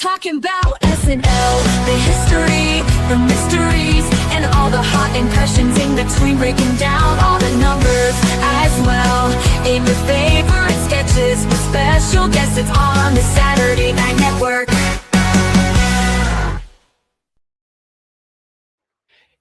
talking about SNL, the history, the mysteries, and all the hot impressions in between, breaking down all the numbers as well. In your favorite sketches with special guests, it's on the Saturday Night Network.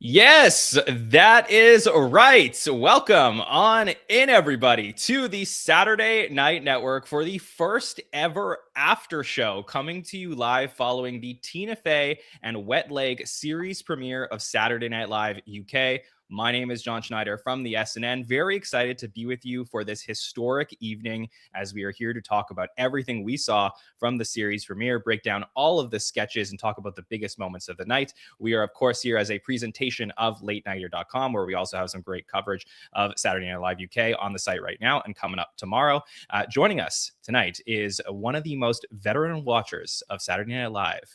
Yes, that is right. Welcome on in, everybody, to the Saturday Night Network for the first ever after show, coming to you live following the Tina Fey and Wet Leg series premiere of Saturday Night Live UK. My name is Jon Schneider from the SNN. Very excited to be with you for this historic evening as we are here to talk about everything we saw from the series premiere, break down all of the sketches, and talk about the biggest moments of the night. We are, of course, here as a presentation of LateNighter.com, where we also have some great coverage of Saturday Night Live UK on the site right now and coming up tomorrow. Joining us tonight is one of the most veteran watchers of Saturday Night Live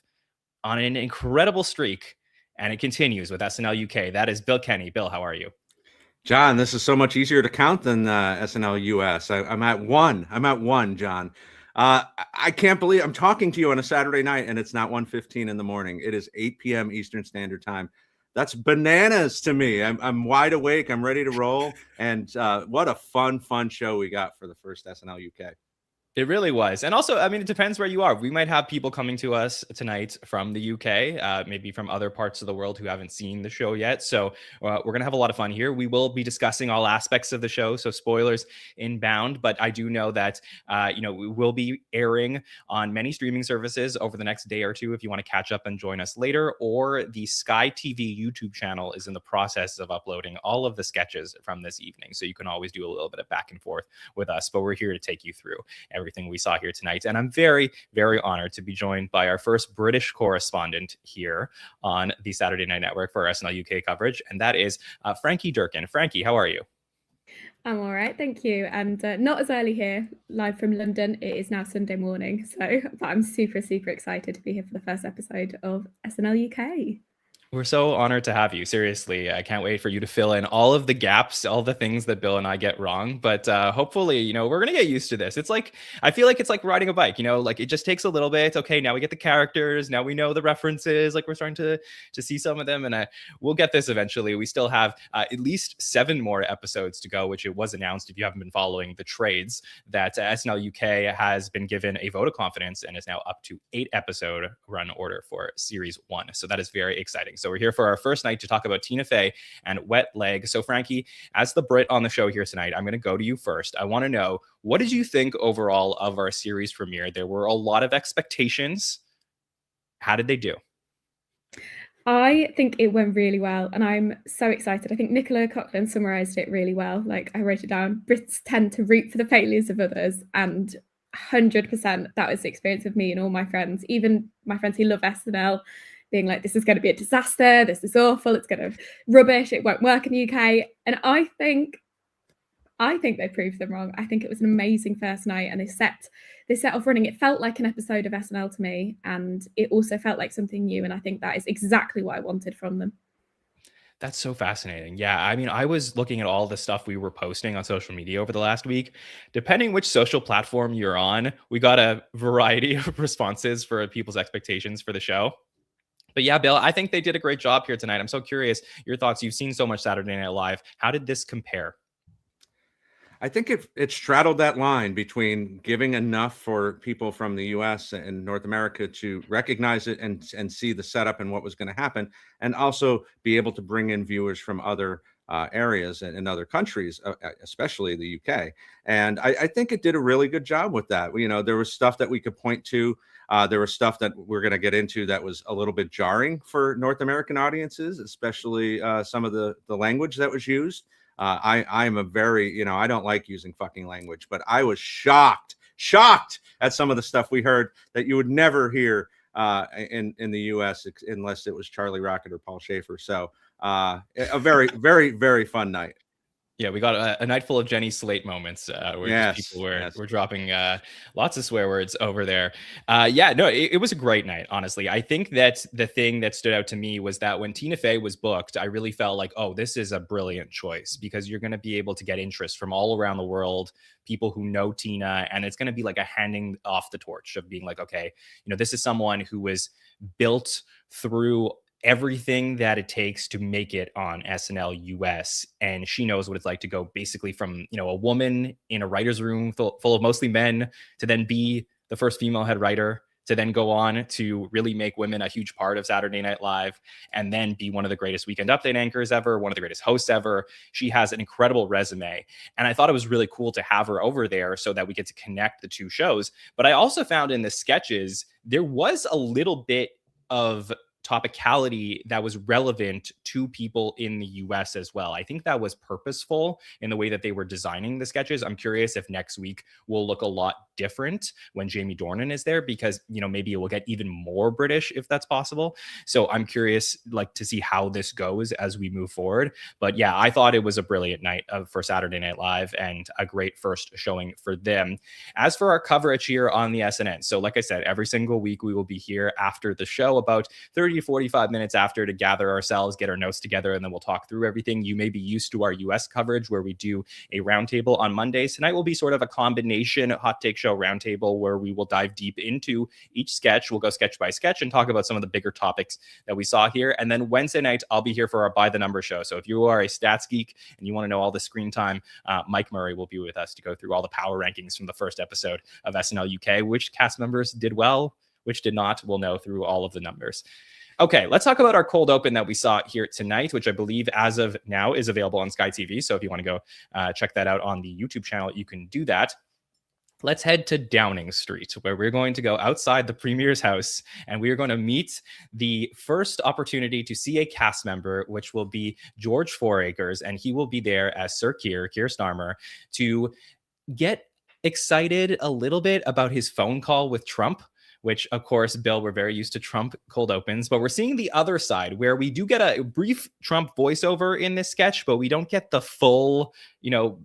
on an incredible streak. And it continues with SNL UK. That is Bill Kenney. Bill, how are you? John, this is so much easier to count than SNL US. I'm at one. I'm at one, John. I can't believe I'm talking to you on a Saturday night and it's not 1:15 in the morning. It is 8 p.m. Eastern Standard Time. That's bananas to me. I'm wide awake. I'm ready to roll. And what a fun show we got for the first SNL UK. It really was. And also, I mean, it depends where you are. We might have people coming to us tonight from the UK, maybe from other parts of the world who haven't seen the show yet. So we're going to have a lot of fun here. We will be discussing all aspects of the show, so spoilers inbound. But I do know that, we will be airing on many streaming services over the next day or two if you want to catch up and join us later. Or the Sky TV YouTube channel is in the process of uploading all of the sketches from this evening. So you can always do a little bit of back and forth with us. But we're here to take you through everything we saw here tonight. And I'm very, very honored to be joined by our first British correspondent here on the Saturday Night Network for our SNL UK coverage. And that is Frankie Durkin. Frankie, how are you? I'm all right, thank you. And not as early here, live from London. It is now Sunday morning. But I'm super excited to be here for the first episode of SNL UK. We're so honored to have you. Seriously, I can't wait for you to fill in all of the gaps, all the things that Bill and I get wrong. But hopefully, we're going to get used to this. It's like, I feel like it's like riding a bike, like it just takes a little bit. Okay, now we get the characters. Now we know the references. Like we're starting to see some of them. And we'll get this eventually. We still have at least 7 more episodes to go, which it was announced, if you haven't been following the trades, that SNL UK has been given a vote of confidence and is now up to 8 episode run order for series 1. So that is very exciting. So we're here for our first night to talk about Tina Fey and Wet Leg. So Frankie, as the Brit on the show here tonight, I'm going to go to you first. I want to know, what did you think overall of our series premiere? There were a lot of expectations. How did they do? I think it went really well, and I'm so excited. I think Nicola Coughlan summarized it really well. Like, I wrote it down. Brits tend to root for the failures of others, and 100% that was the experience of me and all my friends, even my friends who love SNL, being like, this is going to be a disaster, this is awful, it's going to rubbish, it won't work in the UK. And I think they proved them wrong. I think it was an amazing first night, and they set off running. It felt like an episode of SNL to me, and it also felt like something new, and I think that is exactly what I wanted from them. That's so fascinating. Yeah, I mean, I was looking at all the stuff we were posting on social media over the last week. Depending which social platform you're on, we got a variety of responses for people's expectations for the show. But yeah, Bill, I think they did a great job here tonight. I'm so curious, your thoughts. You've seen so much Saturday Night Live. How did this compare? I think it straddled that line between giving enough for people from the US and North America to recognize it and see the setup and what was going to happen, and also be able to bring in viewers from other areas and other countries, especially the UK. And I think it did a really good job with that. There was stuff that we could point to. There was stuff that we're going to get into that was a little bit jarring for North American audiences, especially some of the language that was used. I'm a very, I don't like using fucking language, but I was shocked at some of the stuff we heard that you would never hear in the US unless it was Charlie Rocket or Paul Schaefer. So a very, very, very fun night. Yeah, we got a night full of Jenny Slate moments where just people were dropping lots of swear words over there. Yeah, no, it was a great night, honestly. I think that the thing that stood out to me was that when Tina Fey was booked, I really felt like, oh, this is a brilliant choice because you're going to be able to get interest from all around the world, people who know Tina, and it's going to be like a handing off the torch of being like, okay, this is someone who was built through everything that it takes to make it on SNL US. And she knows what it's like to go basically from, a woman in a writer's room full of mostly men to then be the first female head writer, to then go on to really make women a huge part of Saturday Night Live, and then be one of the greatest Weekend Update anchors ever, one of the greatest hosts ever. She has an incredible resume. And I thought it was really cool to have her over there so that we get to connect the two shows. But I also found in the sketches, there was a little bit of topicality that was relevant to people in the US as well. I think that was purposeful in the way that they were designing the sketches. I'm curious if next week will look a lot different when Jamie Dornan is there, because maybe it will get even more British if that's possible. So I'm curious to see how this goes as we move forward. But yeah, I thought it was a brilliant night for Saturday Night Live and a great first showing for them. As for our coverage here on the SNN, so like I said, every single week we will be here after the show about 30 to 45 minutes after to gather ourselves, get our notes together, and then we'll talk through everything. You may be used to our US coverage where we do a roundtable on Mondays. Tonight will be sort of a combination hot take show roundtable where we will dive deep into each sketch. We'll go sketch by sketch and talk about some of the bigger topics that we saw here. And then Wednesday night, I'll be here for our By the Number show. So if you are a stats geek and you want to know all the screen time, Mike Murray will be with us to go through all the power rankings from the first episode of SNL UK, which cast members did well, which did not. We'll know through all of the numbers. Okay, let's talk about our cold open that we saw here tonight, which I believe as of now is available on Sky TV. So if you want to go check that out on the YouTube channel, you can do that. Let's head to Downing Street, where we're going to go outside the Premier's house, and we are going to meet the first opportunity to see a cast member, which will be George Fouracres, and he will be there as Sir Keir Starmer, to get excited a little bit about his phone call with Trump, which, of course, Bill, we're very used to Trump cold opens, but we're seeing the other side where we do get a brief Trump voiceover in this sketch, but we don't get the full,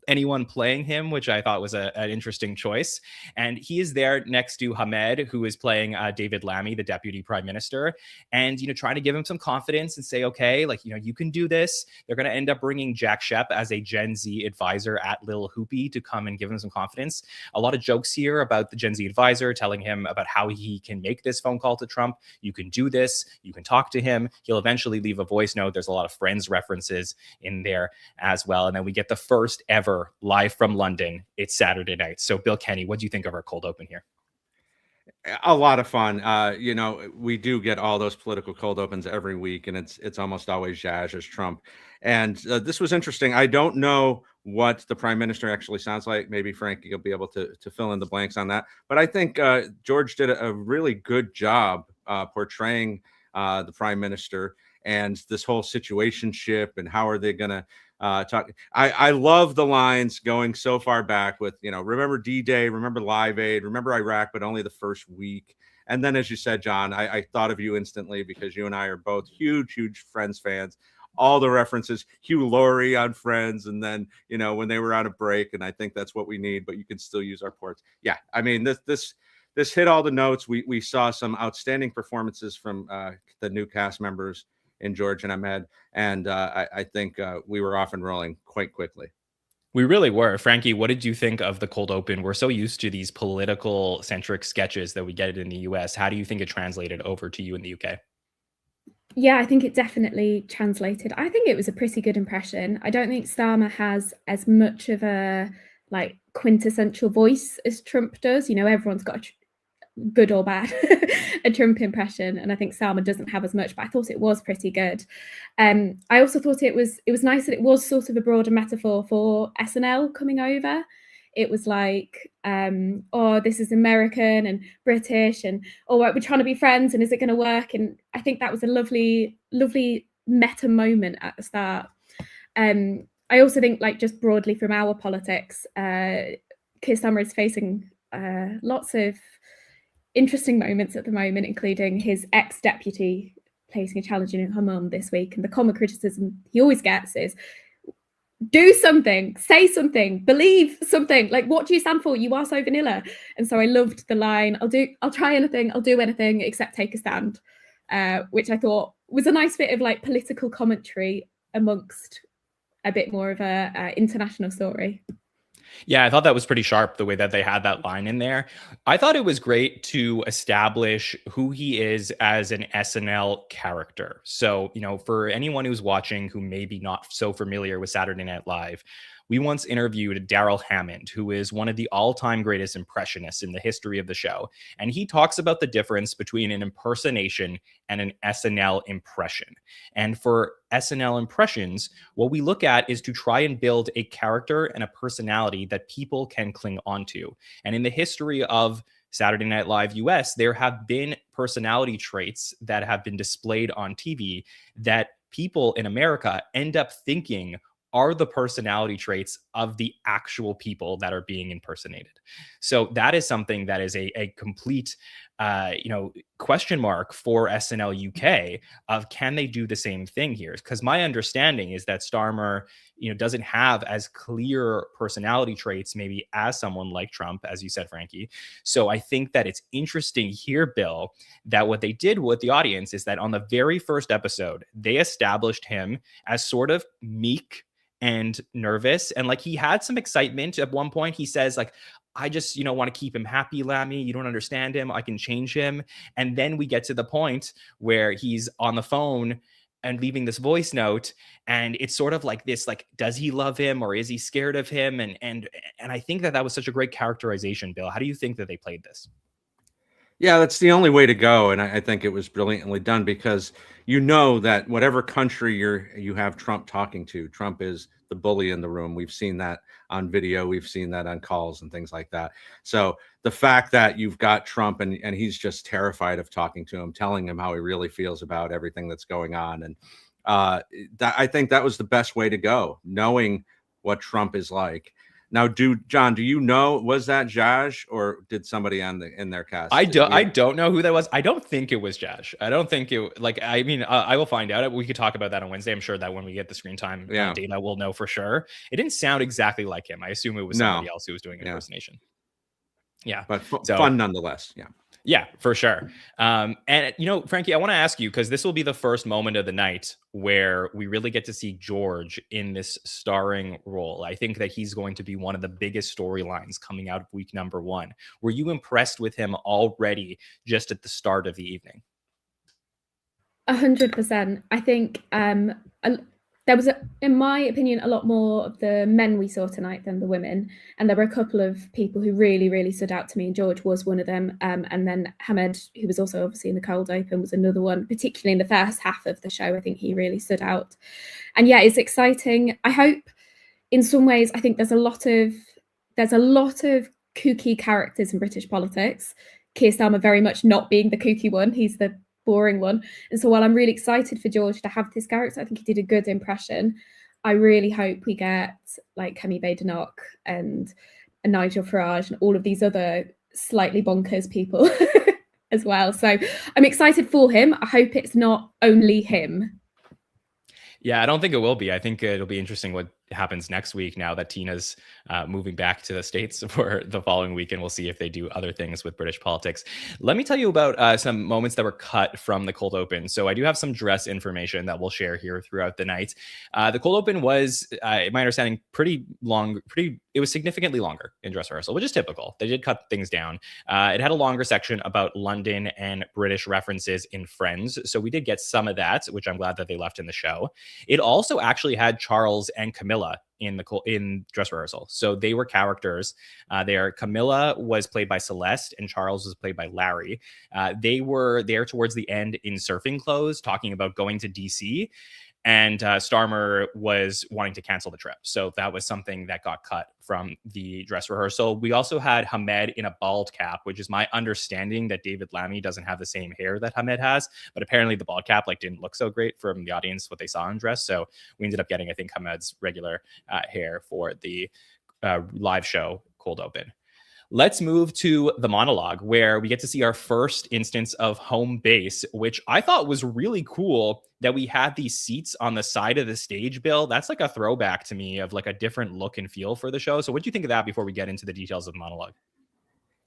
anyone playing him, which I thought was an interesting choice. And he is there next to Hamed, who is playing David Lammy, the deputy prime minister, and, trying to give him some confidence and say, okay, you can do this. They're going to end up bringing Jack Shep as a Gen Z advisor at Lil Hoopy to come and give him some confidence. A lot of jokes here about the Gen Z advisor telling him about how he can make this phone call to Trump. You can do this. You can talk to him. He'll eventually leave a voice note. There's a lot of Friends references in there as well. And then we get the first ever live from London. It's Saturday night. So Bill, Kenney, what do you think of our cold open here? A lot of fun. We do get all those political cold opens every week, and it's almost always Zhazh as Trump. And this was interesting. I don't know what the prime minister actually sounds like. Maybe Frankie will be able to fill in the blanks on that. But I think George did a really good job portraying the prime minister and this whole situationship and how are they going to talk. I love the lines going so far back with, remember D-Day, remember Live Aid, remember Iraq, but only the first week. And then, as you said, John, I thought of you instantly because you and I are both huge Friends fans. All the references, Hugh Laurie on Friends, and then, when they were on a break, and I think that's what we need, but you can still use our ports. Yeah, I mean, this hit all the notes. We saw some outstanding performances from the new cast members in George and Ahmed, and I think we were off and rolling quite quickly. We really were. Frankie, what did you think of the cold open? We're so used to these political centric sketches that we get in the US. How do you think it translated over to you in the UK? Yeah, I think it definitely translated. I think it was a pretty good impression. I don't think Starmer has as much of a quintessential voice as Trump does. Everyone's got good or bad a Trump impression, and I think Starmer doesn't have as much, but I thought it was pretty good. I also thought it was nice that it was sort of a broader metaphor for SNL coming over. It was like, oh, this is American and British, and we're trying to be friends, and is it going to work? And I think that was a lovely meta moment at the start. I also think, just broadly from our politics, Keir Starmer is facing lots of interesting moments at the moment, including his ex-deputy placing a challenge in her mum this week. And the common criticism he always gets is, do something, say something, believe something. Like, what do you stand for? You are so vanilla. And so I loved the line, I'll try anything, I'll do anything except take a stand, which I thought was a nice bit of like political commentary amongst a bit more of a international story. Yeah, I thought that was pretty sharp, the way that they had that line in there. I thought it was great to establish who he is as an SNL character. So, for anyone who's watching who may be not so familiar with Saturday Night Live, we once interviewed Daryl Hammond, who is one of the all-time greatest impressionists in the history of the show. And he talks about the difference between an impersonation and an SNL impression. And for SNL impressions, what we look at is to try and build a character and a personality that people can cling onto. And in the history of Saturday Night Live US, there have been personality traits that have been displayed on TV that people in America end up thinking are the personality traits of the actual people that are being impersonated. So that is something that is a complete, question mark for SNL UK of, can they do the same thing here? Because my understanding is that Starmer, doesn't have as clear personality traits maybe as someone like Trump, as you said, Frankie. So I think that it's interesting here, Bill, that what they did with the audience is that on the very first episode, they established him as sort of meek and nervous. And like, he had some excitement at one point. He says like, I just, want to keep him happy, Lammy. You don't understand him. I can change him. And then we get to the point where he's on the phone and leaving this voice note. And it's sort of like this, like, does he love him or is he scared of him? And I think that was such a great characterization, Bill. How do you think that they played this? Yeah, that's the only way to go, and I think it was brilliantly done, because that whatever country you have Trump talking to, Trump is the bully in the room. We've seen that on video, we've seen that on calls and things like that. So the fact that you've got Trump and he's just terrified of talking to him, telling him how he really feels about everything that's going on, and I think that was the best way to go, knowing what Trump is like. Now, John, do you know, was that Jaj or did somebody in their cast? I don't know who that was. I don't think it was Jaj. I don't think it, I will find out. We could talk about that on Wednesday. I'm sure that when we get the screen time data, we'll know for sure. It didn't sound exactly like him. I assume it was somebody else who was doing an impersonation. Yeah. But fun nonetheless. Yeah. Yeah, for sure. And, Frankie, I want to ask you, because this will be the first moment of the night where we really get to see George in this starring role. I think that he's going to be one of the biggest storylines coming out of week number 1. Were you impressed with him already just at the start of the evening? 100%. I think there was, in my opinion, a lot more of the men we saw tonight than the women. And there were a couple of people who really, really stood out to me. And George was one of them. And then Hamed, who was also obviously in the cold open, was another one, particularly in the first half of the show. I think he really stood out. And yeah, it's exciting. I hope in some ways, I think there's a lot of kooky characters in British politics. Keir Starmer very much not being the kooky one. He's the boring one. And so while I'm really excited for George to have this character, I think he did a good impression. I really hope we get like Kemi Badenoch and Nigel Farage and all of these other slightly bonkers people as well. So I'm excited for him. I hope it's not only him. Yeah, I don't think it will be. I think it'll be interesting what happens next week now that Tina's moving back to the States for the following week, and we'll see if they do other things with British politics. Let me tell you about some moments that were cut from the cold open. So I do have some dress information that we'll share here throughout the night. The cold open was, my understanding, pretty long. It was significantly longer in dress rehearsal, which is typical. They did cut things down. It had a longer section about London and British references in Friends. So we did get some of that, which I'm glad that they left in the show. It also actually had Charles and Camilla in dress rehearsal. So they were characters there. Camilla was played by Celeste and Charles was played by Larry. They were there towards the end in surfing clothes, talking about going to DC. And Starmer was wanting to cancel the trip. So that was something that got cut from the dress rehearsal. We also had Hamed in a bald cap, which is my understanding that David Lammy doesn't have the same hair that Hamed has. But apparently the bald cap didn't look so great from the audience, what they saw in dress. So we ended up getting, I think, Hamed's regular hair for the live show cold open. Let's move to the monologue, where we get to see our first instance of home base, which I thought was really cool that we had these seats on the side of the stage, Bill. That's like a throwback to me of like a different look and feel for the show. So what do you think of that before we get into the details of the monologue?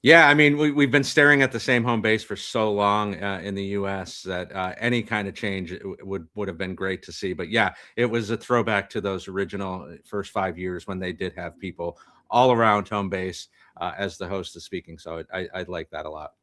Yeah, I mean, we've been staring at the same home base for so long in the U.S. that any kind of change would have been great to see. But yeah, it was a throwback to those original first 5 years when they did have people all around home base as the host is speaking. So I like that a lot.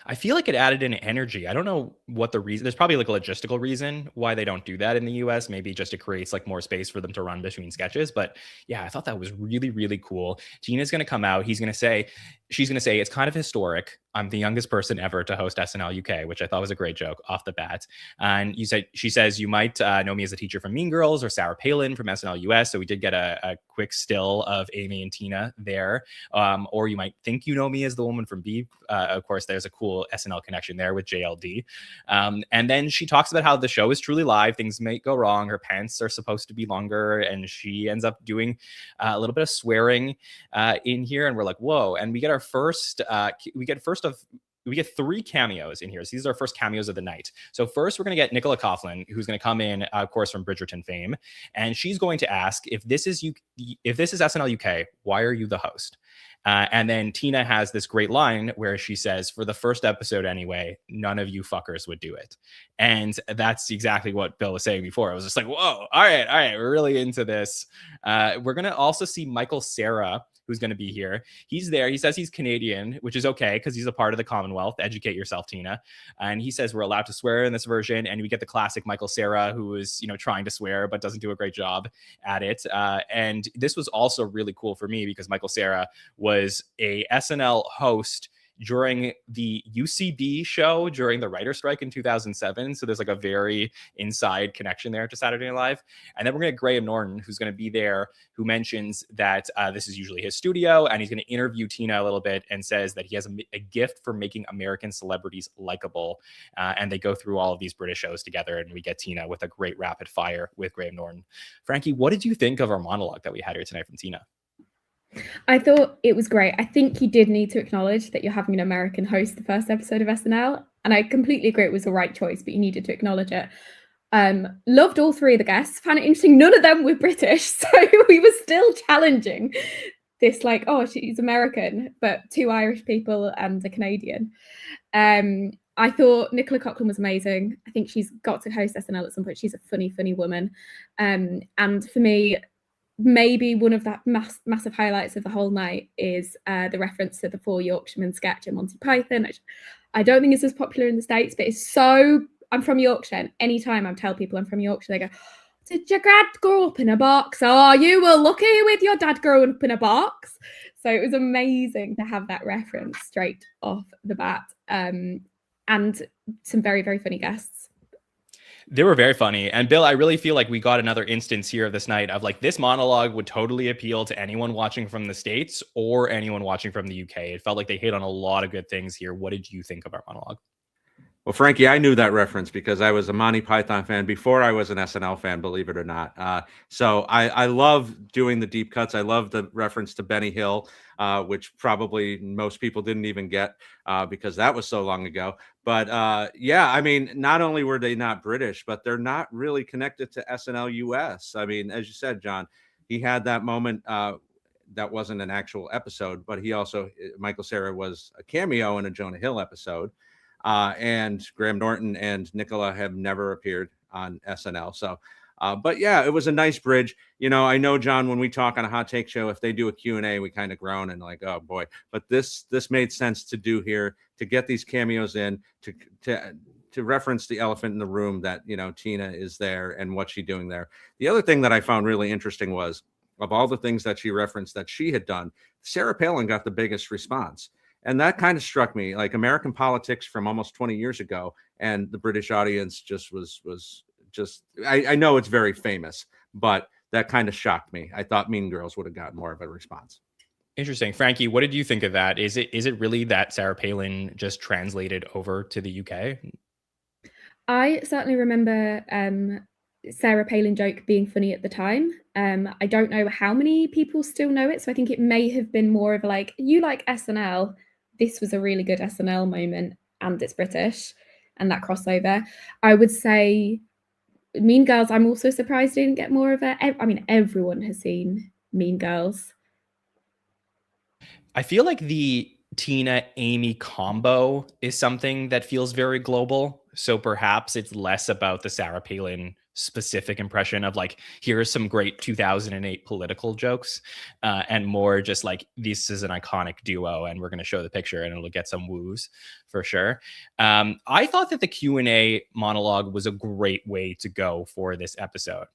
I feel like it added an energy. I don't know what the reason. There's probably like a logistical reason why they don't do that in the US. Maybe just it creates like more space for them to run between sketches. But yeah, I thought that was really, really cool. Tina's going to come out. She's going to say, it's kind of historic. I'm the youngest person ever to host SNL UK, which I thought was a great joke off the bat. And she says, you might know me as a teacher from Mean Girls or Sarah Palin from SNL US. So we did get a quick still of Amy and Tina there. Or you might think you know me as the woman from Beep. Of course, there's a cool SNL connection there with JLD. And then she talks about how the show is truly live. Things may go wrong. Her pants are supposed to be longer. And she ends up doing a little bit of swearing in here. And we're like, whoa. And we get our first, we get 3 cameos in here. So these are our first cameos of the night. So first, we're going to get Nicola Coughlan, who's going to come in, of course, from Bridgerton fame, and she's going to ask, if this is SNL UK, why are you the host? And then Tina has this great line where she says, for the first episode anyway, none of you fuckers would do it. And that's exactly what Bill was saying before. I was just like, whoa, all right, we're really into this. We're going to also see Michael Cera, who's going to be here. He's there. He says he's Canadian, which is okay because he's a part of the Commonwealth. Educate yourself, Tina. And he says we're allowed to swear in this version. And we get the classic Michael Cera, who is, trying to swear but doesn't do a great job at it. And this was also really cool for me because Michael Cera was a SNL host during the UCB show during the writer strike in 2007. So there's like a very inside connection there to Saturday Night Live. And then we're going to get Graham Norton, who's going to be there, who mentions that this is usually his studio. And he's going to interview Tina a little bit and says that he has a gift for making American celebrities likable. And they go through all of these British shows together. And we get Tina with a great rapid fire with Graham Norton. Frankie, what did you think of our monologue that we had here tonight from Tina? I thought it was great. I think you did need to acknowledge that you're having an American host the first episode of SNL. And I completely agree it was the right choice, but you needed to acknowledge it. Loved all 3 of the guests. Found it interesting. None of them were British. So we were still challenging this, like, oh, she's American, but 2 Irish people and a Canadian. I thought Nicola Coughlan was amazing. I think she's got to host SNL at some point. She's a funny, funny woman. And for me, maybe one of that massive highlights of the whole night is the reference to the 4 Yorkshiremen sketch in Monty Python. I don't think it's as popular in the States, but it's so... I'm from Yorkshire, and anytime I tell people I'm from Yorkshire, they go, did your dad grow up in a box? Oh, you were lucky with your dad growing up in a box. So it was amazing to have that reference straight off the bat. And some very, very funny guests. They were very funny. And Bill, I really feel like we got another instance here of this night of like this monologue would totally appeal to anyone watching from the States or anyone watching from the UK. It felt like they hit on a lot of good things here. What did you think of our monologue? Well, Frankie, I knew that reference because I was a Monty Python fan before I was an SNL fan, believe it or not. So I love doing the deep cuts. I love the reference to Benny Hill, which probably most people didn't even get because that was so long ago. But yeah, I mean, not only were they not British, but they're not really connected to SNL US. I mean, as you said, John, he had that moment that wasn't an actual episode, but Michael Cera was a cameo in a Jonah Hill episode. And Graham Norton and Nicola have never appeared on SNL. So, but yeah, it was a nice bridge. I know, John, when we talk on a hot take show, if they do a Q&A, we kind of groan and like, oh boy, but this made sense to do here, to get these cameos in, to reference the elephant in the room that, Tina is there and what's she doing there. The other thing that I found really interesting was, of all the things that she referenced that she had done, Sarah Palin got the biggest response. And that kind of struck me, like American politics from almost 20 years ago. And the British audience just was I know it's very famous, but that kind of shocked me. I thought Mean Girls would have gotten more of a response. Interesting. Frankie, what did you think of that? Is it really that Sarah Palin just translated over to the UK? I certainly remember Sarah Palin joke being funny at the time. I don't know how many people still know it, so I think it may have been more of like, you like SNL, this was a really good SNL moment, and it's British, and that crossover. I would say Mean Girls, I'm also surprised didn't get more of it. I mean, everyone has seen Mean Girls. I feel like the Tina Amy combo is something that feels very global. So perhaps it's less about the Sarah Palin specific impression of like, here's some great 2008 political jokes, and more just like, this is an iconic duo and we're going to show the picture and it'll get some woos for sure. I thought that the Q&A monologue was a great way to go for this episode.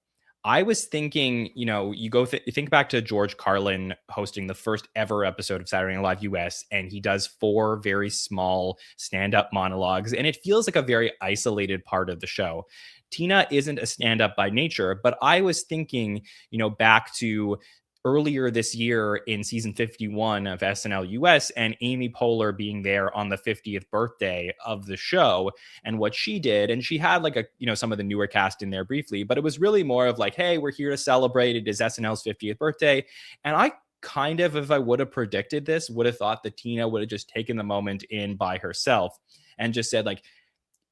I was thinking, you know, you think back to George Carlin hosting the first ever episode of Saturday Night Live US, and he does 4 very small stand-up monologues, and it feels like a very isolated part of the show. Tina isn't a stand-up by nature, but I was thinking, you know, back to earlier this year in season 51 of SNL US and Amy Poehler being there on the 50th birthday of the show and what she did. And she had like some of the newer cast in there briefly, but it was really more of like, hey, we're here to celebrate. It is SNL's 50th birthday. And I kind of, if I would have predicted this, would have thought that Tina would have just taken the moment in by herself and just said like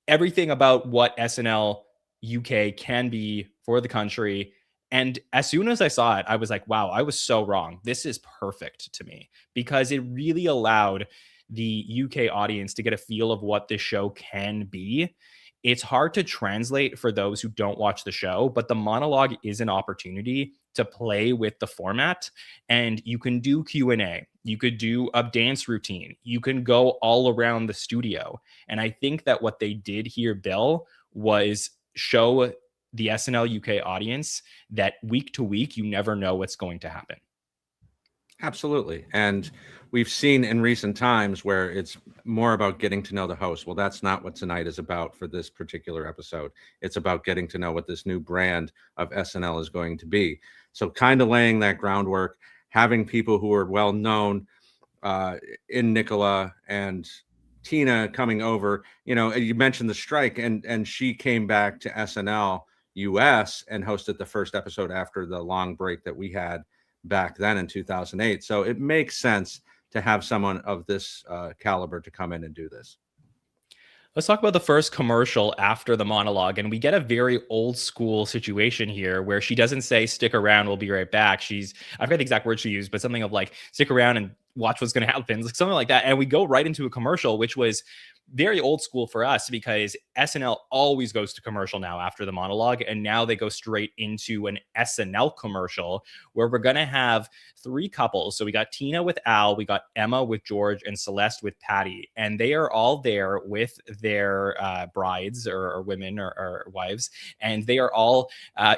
everything about what SNL UK can be for the country. And as soon as I saw it, I was like, wow, I was so wrong. This is perfect to me because it really allowed the UK audience to get a feel of what this show can be. It's hard to translate for those who don't watch the show, but the monologue is an opportunity to play with the format. And you can do Q&A. You could do a dance routine. You can go all around the studio. And I think that what they did here, Bill, was show the SNL UK audience that week to week, you never know what's going to happen. Absolutely. And we've seen in recent times where it's more about getting to know the host. Well, that's not what tonight is about for this particular episode. It's about getting to know what this new brand of SNL is going to be. So kind of laying that groundwork, having people who are well known in Nicola and Tina coming over. You know, you mentioned the strike, and she came back to SNL US and hosted the first episode after the long break that we had back then in 2008. So it makes sense to have someone of this caliber to come in and do this. Let's talk about the first commercial after the monologue. And we get a very old school situation here where she doesn't say, stick around, we'll be right back. I forget the exact word she used, but something of like, stick around and watch what's going to happen, like something like that. And we go right into a commercial, which was very old school for us because SNL always goes to commercial now after the monologue. And now they go straight into an SNL commercial where we're going to have 3 couples. So we got Tina with Al, we got Emma with George, and Celeste with Patty. And they are all there with their brides or women or wives. And they are all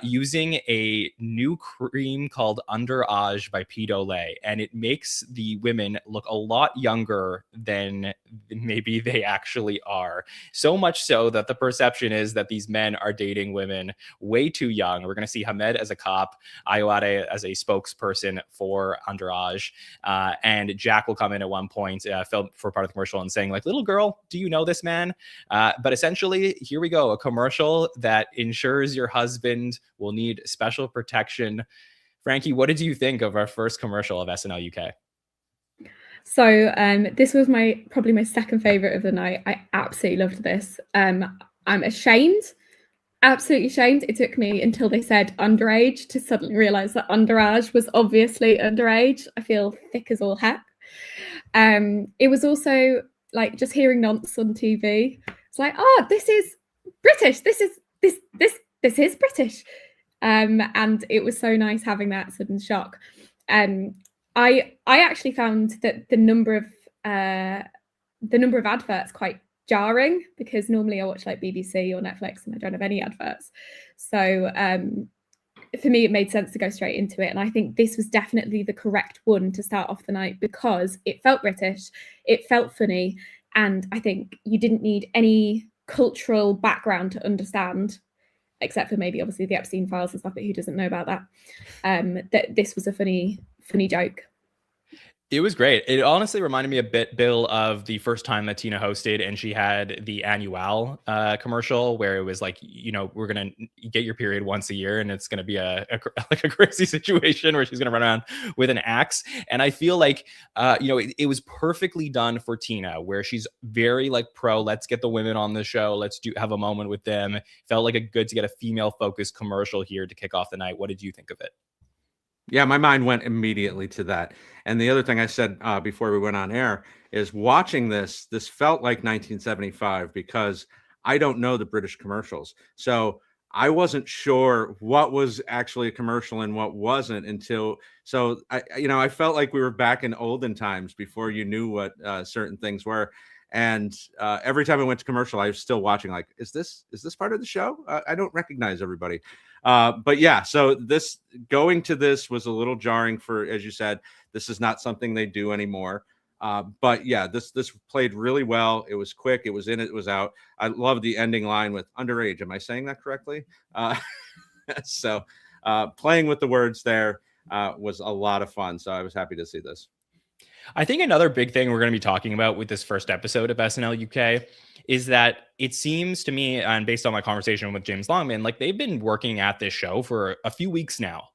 using a new cream called Under Age by Pete Olay. And it makes the women look a lot younger than maybe they actually are. So much so that the perception is that these men are dating women way too young. We're going to see Hamed as a cop, Ayoade as a spokesperson for Underage, and Jack will come in at one point for part of the commercial and saying like, little girl, do you know this man? But essentially, here we go, a commercial that ensures your husband will need special protection. Frankie, what did you think of our first commercial of SNL UK? So this was probably my second favorite of the night. I absolutely loved this. I'm absolutely ashamed. It took me until they said underage to suddenly realize that Underage was obviously underage. I feel thick as all heck. It was also like just hearing nonce on TV. It's like, oh, this is British. This is British. And it was so nice having that sudden shock. I actually found that the number of adverts quite jarring because normally I watch like BBC or Netflix and I don't have any adverts. So for me, it made sense to go straight into it. And I think this was definitely the correct one to start off the night because it felt British, it felt funny, and I think you didn't need any cultural background to understand, except for maybe obviously the Epstein files and stuff, but who doesn't know about that? That this was a funny joke. It was great. It honestly reminded me a bit, Bill, of the first time that Tina hosted and she had the annual commercial where it was like, we're going to get your period once a year and it's going to be like a crazy situation where she's going to run around with an axe. And I feel like, it was perfectly done for Tina, where she's very like pro, let's get the women on the show. Let's have a moment with them. Felt like good to get a female focused commercial here to kick off the night. What did you think of it? Yeah, my mind went immediately to that. And the other thing I said before we went on air is watching this felt like 1975 because I don't know the British commercials. So I wasn't sure what was actually a commercial and what wasn't until I felt like we were back in olden times before you knew what certain things were. And every time I went to commercial, I was still watching like, is this part of the show? I don't recognize everybody. But yeah, so going to this was a little jarring for, as you said, this is not something they do anymore. But yeah, this played really well. It was quick. It was in, it was out. I love the ending line with underage. Am I saying that correctly? So playing with the words there was a lot of fun. So I was happy to see this. I think another big thing we're going to be talking about with this first episode of SNL UK is that it seems to me, and based on my conversation with James Longman, like they've been working at this show for a few weeks now.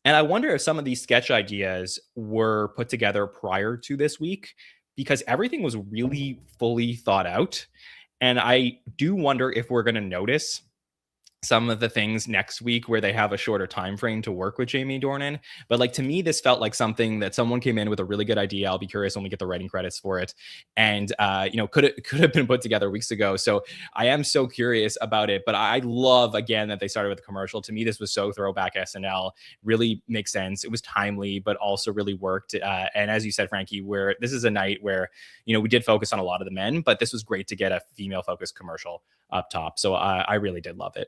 And I wonder if some of these sketch ideas were put together prior to this week because everything was really fully thought out. And I do wonder if we're going to notice some of the things next week where they have a shorter time frame to work with Jamie Dornan. But like, to me, this felt like something that someone came in with a really good idea. I'll be curious when we get the writing credits for it. And, could have been put together weeks ago. So I am so curious about it. But I love, again, that they started with a commercial. To me, this was so throwback SNL. Really makes sense. It was timely, but also really worked. And as you said, Frankie, where this is a night where, we did focus on a lot of the men, but this was great to get a female focused commercial up top. So I really did love it.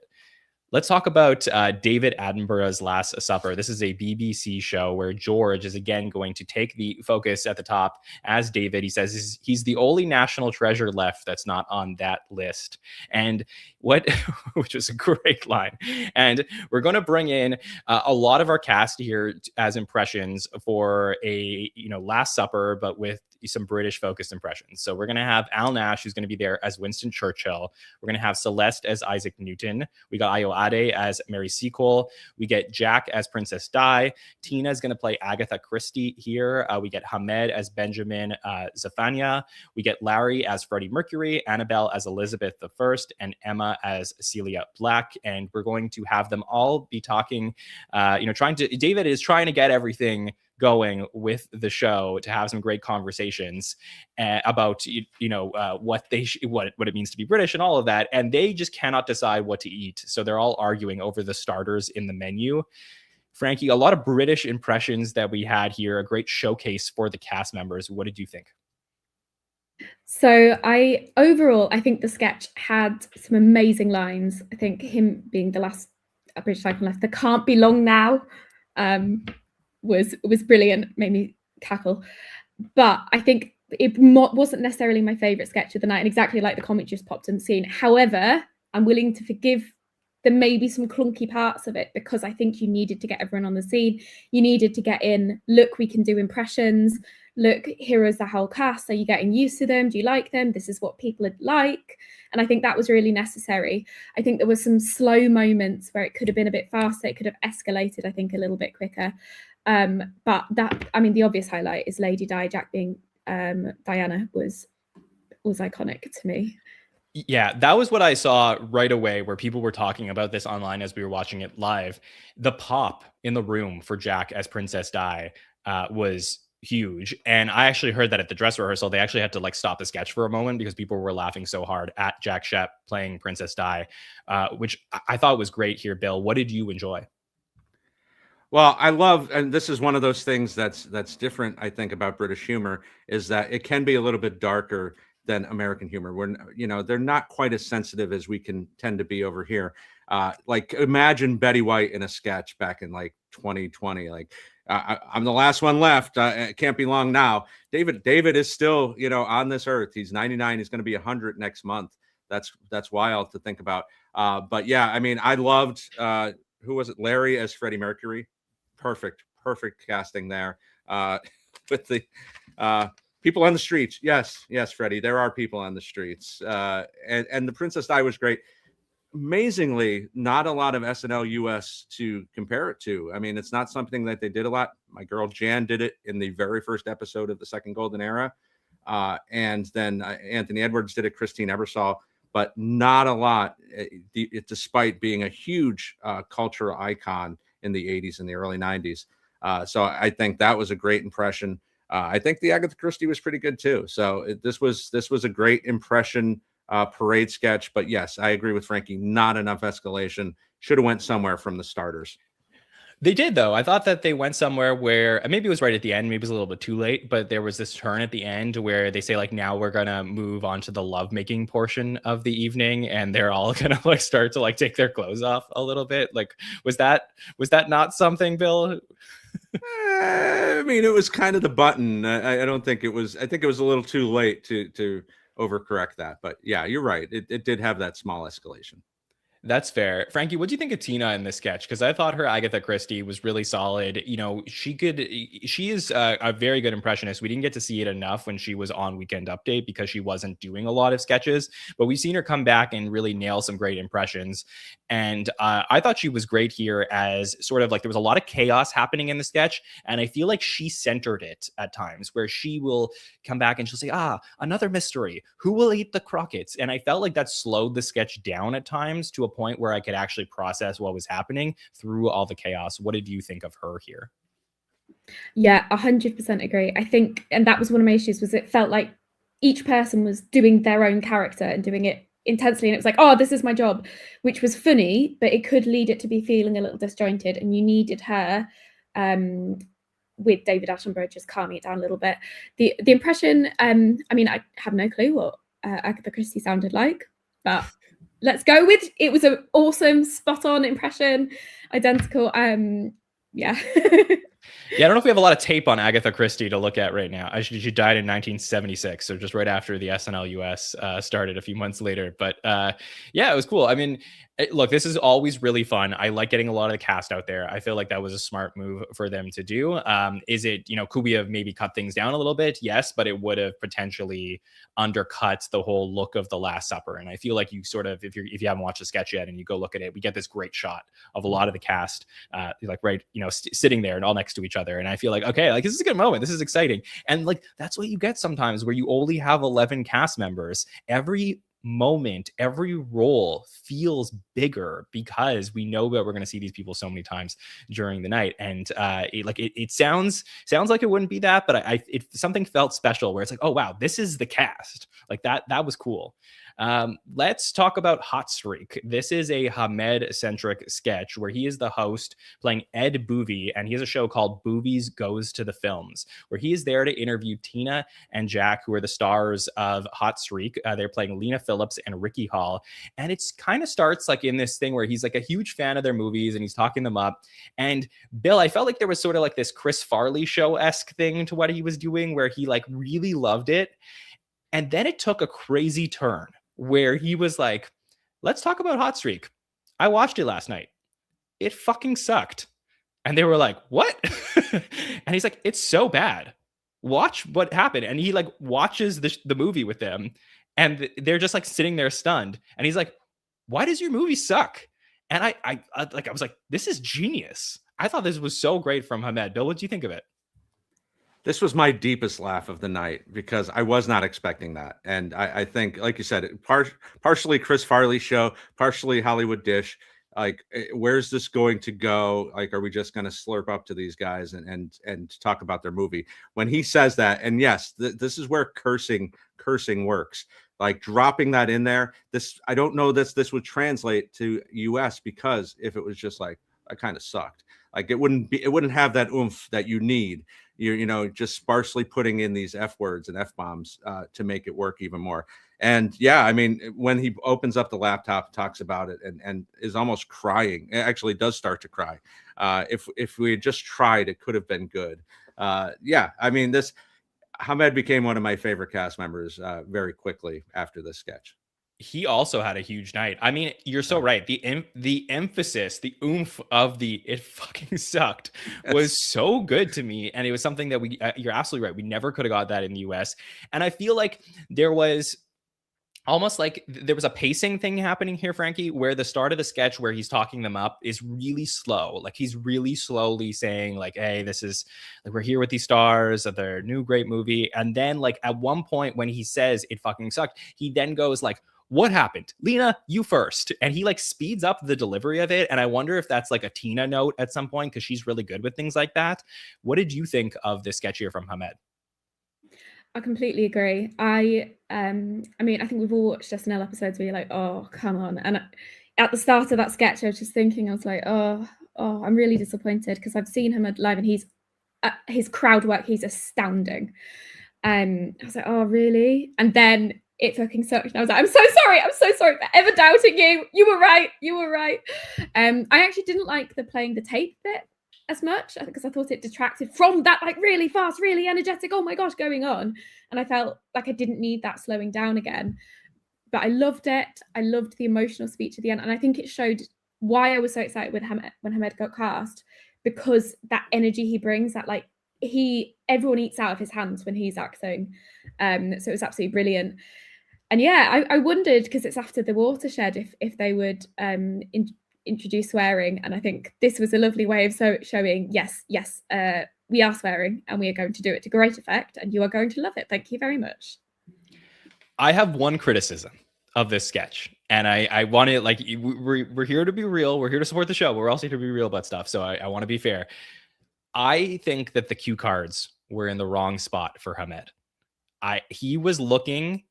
Let's talk about David Attenborough's Last Supper. This is a BBC show where George is again going to take the focus at the top as David. He says he's the only national treasure left that's not on that list. And which was a great line. And we're going to bring in a lot of our cast here as impressions for a Last Supper, but with some British focused impressions. So we're going to have Al Nash, who's going to be there as Winston Churchill. We're going to have Celeste as Isaac Newton. We got Ayo Ade as Mary Seacole. We get Jack as Princess Di. Tina is going to play Agatha Christie here. We get Hamed as Benjamin Zafania. We get Larry as Freddie Mercury, Annabelle as Elizabeth I, and Emma as Celia Black. And we're going to have them all be talking, David is trying to get everything going with the show to have some great conversations about what it means to be British and all of that, and they just cannot decide what to eat, so they're all arguing over the starters in the menu. Frankie, a lot of British impressions that we had here, a great showcase for the cast members. What did you think? So I think the sketch had some amazing lines. I think him being the last British icon left, there can't be long now, was brilliant, made me cackle. But I think it wasn't necessarily my favourite sketch of the night, and exactly like the comment just popped in the scene. However, I'm willing to forgive there may be some clunky parts of it because I think you needed to get everyone on the scene. You needed to get in, look, we can do impressions. Look, here is the whole cast. Are you getting used to them? Do you like them? This is what people like. And I think that was really necessary. I think there were some slow moments where it could have been a bit faster. It could have escalated, I think, a little bit quicker. But the obvious highlight is Lady Di. Jack being Diana was iconic to me. Yeah, that was what I saw right away, where people were talking about this online as we were watching it live. The pop in the room for Jack as Princess Di was huge. And I actually heard that at the dress rehearsal, they actually had to stop the sketch for a moment because people were laughing so hard at Jack Shep playing Princess Di, which I thought was great here. Bill, what did you enjoy? Well, I love, and this is one of those things that's different, I think, about British humor, is that it can be a little bit darker than American humor. They're not quite as sensitive as we can tend to be over here. Imagine Betty White in a sketch back in 2020. I'm the last one left. It can't be long now. David is still, on this earth. He's 99. He's going to be 100 next month. That's wild to think about. But yeah, I loved, who was it? Larry as Freddie Mercury. Perfect casting there. with the people on the streets. Yes, Freddie, there are people on the streets. And the Princess Di was great. Amazingly, not a lot of SNL US to compare it to. I mean, it's not something that they did a lot. My girl Jan did it in the very first episode of the second Golden Era. And then Anthony Edwards did it, Christine Ebersol, but not a lot, despite being a huge cultural icon in the 80s and the early 90s. So I think that was a great impression. I think the Agatha Christie was pretty good too. So this was a great impression parade sketch. But yes, I agree with Frankie. Not enough escalation. Should have went somewhere from the starters. They did, though. I thought that they went somewhere where maybe it was right at the end, maybe it was a little bit too late, but there was this turn at the end where they say, like, now we're going to move on to the lovemaking portion of the evening, and they're all going to like start to like take their clothes off a little bit. Like, was that not something, Bill? I mean, it was kind of the button. I don't think it was. I think it was a little too late to overcorrect that. But yeah, you're right. It did have that small escalation. That's fair. Frankie, what do you think of Tina in this sketch? Because I thought her Agatha Christie was really solid. You know, she is a very good impressionist. We didn't get to see it enough when she was on Weekend Update because she wasn't doing a lot of sketches, but we've seen her come back and really nail some great impressions. And I thought she was great here as sort of like there was a lot of chaos happening in the sketch. And I feel like she centered it at times where she will come back and she'll say, another mystery. Who will eat the Crockett's? And I felt like that slowed the sketch down at times to a point where I could actually process what was happening through all the chaos. What did you think of her here? Yeah, 100% agree. I think, and that was one of my issues, was it felt like each person was doing their own character and doing it intensely, and it was like, oh, this is my job, which was funny, but it could lead it to be feeling a little disjointed, and you needed her with David Attenborough just calming it down a little bit. The impression, I mean, I have no clue what Agatha Christie sounded like, but let's go with it was an awesome, spot on impression, identical. Yeah. Yeah, I don't know if we have a lot of tape on Agatha Christie to look at right now. She died in 1976, so just right after the SNL US started a few months later. But yeah, it was cool. I mean, look, this is always really fun. I like getting a lot of the cast out there. I feel like that was a smart move for them to do. Is it, could we have maybe cut things down a little bit? Yes, but it would have potentially undercut the whole look of The Last Supper. And I feel like you sort of, if you haven't watched the sketch yet and you go look at it, we get this great shot of a lot of the cast, like right, sitting there and all next to each other. And I feel like, okay, like this is a good moment. This is exciting. And like, that's what you get sometimes where you only have 11 cast members. Every moment, every role feels bigger because we know that we're going to see these people so many times during the night. And it sounds like it wouldn't be that, but something felt special where it's like, oh wow, this is the cast. Like that was cool. Let's talk about Hot Streak. This is a Hamed-centric sketch where he is the host playing Ed Boovie, and he has a show called Boovies Goes to the Films, where he is there to interview Tina and Jack, who are the stars of Hot Streak. They're playing Lena Phillips and Ricky Hall. And it's kind of starts like in this thing where he's like a huge fan of their movies and he's talking them up. And Bill, I felt like there was sort of like this Chris Farley show-esque thing to what he was doing where he like really loved it. And then it took a crazy turn where he was like, let's talk about Hot Streak. I watched it last night. It fucking sucked. And they were like, what? And he's like, it's so bad. Watch what happened. And he like watches the movie with them and they're just like sitting there stunned. And he's like, why does your movie suck? And I was like, this is genius. I thought this was so great from Hamed. Bill, what do you think of it? This was my deepest laugh of the night because I was not expecting that. And I think, like you said, partially Chris Farley show, partially Hollywood dish. Like, where's this going to go? Like, are we just going to slurp up to these guys and talk about their movie? When he says that, and yes, this is where cursing works. Like dropping that in there. I don't know this would translate to US because if it was just like, I kind of sucked. Like it wouldn't have that oomph that you need. You're just sparsely putting in these F words and F bombs to make it work even more. And yeah, I mean, when he opens up the laptop, talks about it and is almost crying, it actually does start to cry. If we had just tried, it could have been good. Yeah, I mean, Hamed became one of my favorite cast members very quickly after this sketch. He also had a huge night. I mean, you're so right. The emphasis, the oomph of the "it fucking sucked" was so good to me, and it was something that we. You're absolutely right. We never could have got that in the U.S. And I feel like there was almost like there was a pacing thing happening here, Frankie, where the start of the sketch where he's talking them up is really slow. Like he's really slowly saying like, hey, this is like, we're here with these stars of their new great movie. And then like at one point when he says it fucking sucked, he then goes like, what happened? Lena, you first. And he like speeds up the delivery of it. And I wonder if that's like a Tina note at some point, because she's really good with things like that. What did you think of this sketch here from Hamed? I completely agree. I mean, I think we've all watched SNL episodes where you're like, oh, come on. And at the start of that sketch, I was just thinking, I was like, oh, I'm really disappointed because I've seen him live and he's his crowd work, he's astounding. I was like, oh, really? And then it fucking sucked. And I was like, I'm so sorry for ever doubting you. You were right. I actually didn't like the playing the tape bit as much because I thought it detracted from that like really fast, really energetic, oh my gosh, going on. And I felt like I didn't need that slowing down again. But I loved it. I loved the emotional speech at the end. And I think it showed why I was so excited with Hamed when Hamed got cast, because that energy he brings, that like everyone eats out of his hands when he's acting. So it was absolutely brilliant. And yeah, I wondered, because it's after the watershed, if they would introduce swearing, and I think this was a lovely way of showing yes, we are swearing and we are going to do it to great effect and you are going to love it. Thank you very much. I have one criticism of this sketch, and I want to like we're here to be real, we're here to support the show, but we're also here to be real about stuff, so I want to be fair. I think that the cue cards were in the wrong spot for Hamed. He was looking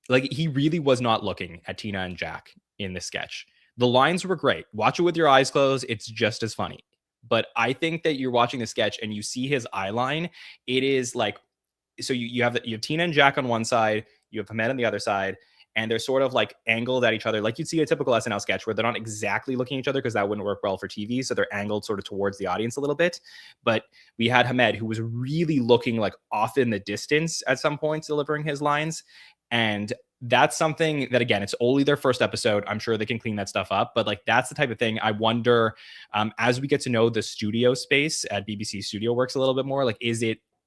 like he really was not looking at Tina and Jack in this sketch. The lines were great. Watch it with your eyes closed. It's just as funny. But I think that you're watching the sketch and you see his eye line. It is like, so you have Tina and Jack on one side, you have Hamed on the other side, and they're sort of like angled at each other. Like you'd see a typical SNL sketch where they're not exactly looking at each other because that wouldn't work well for TV. So they're angled sort of towards the audience a little bit. But we had Hamed, who was really looking like off in the distance at some points delivering his lines. And that's something that, again, it's only their first episode. I'm sure they can clean that stuff up. But like, that's the type of thing I wonder, as we get to know the studio space at BBC Studio Works a little bit more, like,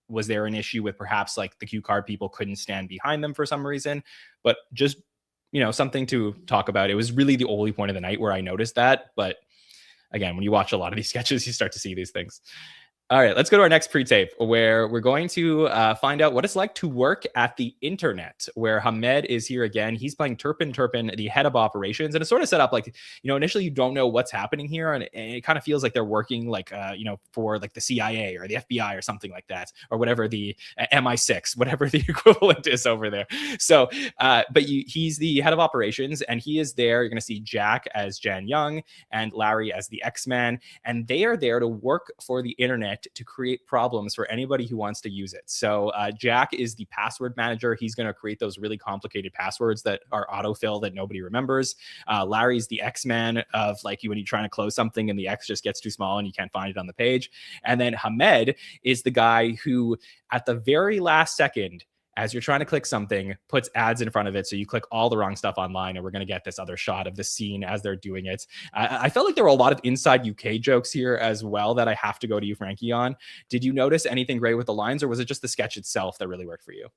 was there an issue with perhaps like the cue card people couldn't stand behind them for some reason? But just, something to talk about. It was really the only point of the night where I noticed that. But again, when you watch a lot of these sketches, you start to see these things. All right, let's go to our next pre-tape, where we're going to find out what it's like to work at the internet, where Hamed is here again. He's playing Turpin, the head of operations. And it's sort of set up like, initially you don't know what's happening here. And it kind of feels like they're working like, for like the CIA or the FBI or something like that, or whatever the MI6, whatever the equivalent is over there. So, but he's the head of operations, and he is there. You're going to see Jack as Jan Young and Larry as the X-Man. And they are there to work for the internet to create problems for anybody who wants to use it. So Jack is the password manager. He's going to create those really complicated passwords that are autofill that nobody remembers. Larry's the X-Man of like when you're trying to close something and the X just gets too small and you can't find it on the page. And then Hamed is the guy who at the very last second, as you're trying to click something, puts ads in front of it. So you click all the wrong stuff online, and we're going to get this other shot of the scene as they're doing it. I felt like there were a lot of inside UK jokes here as well that I have to go to you, Frankie, on. Did you notice anything great with the lines, or was it just the sketch itself that really worked for you?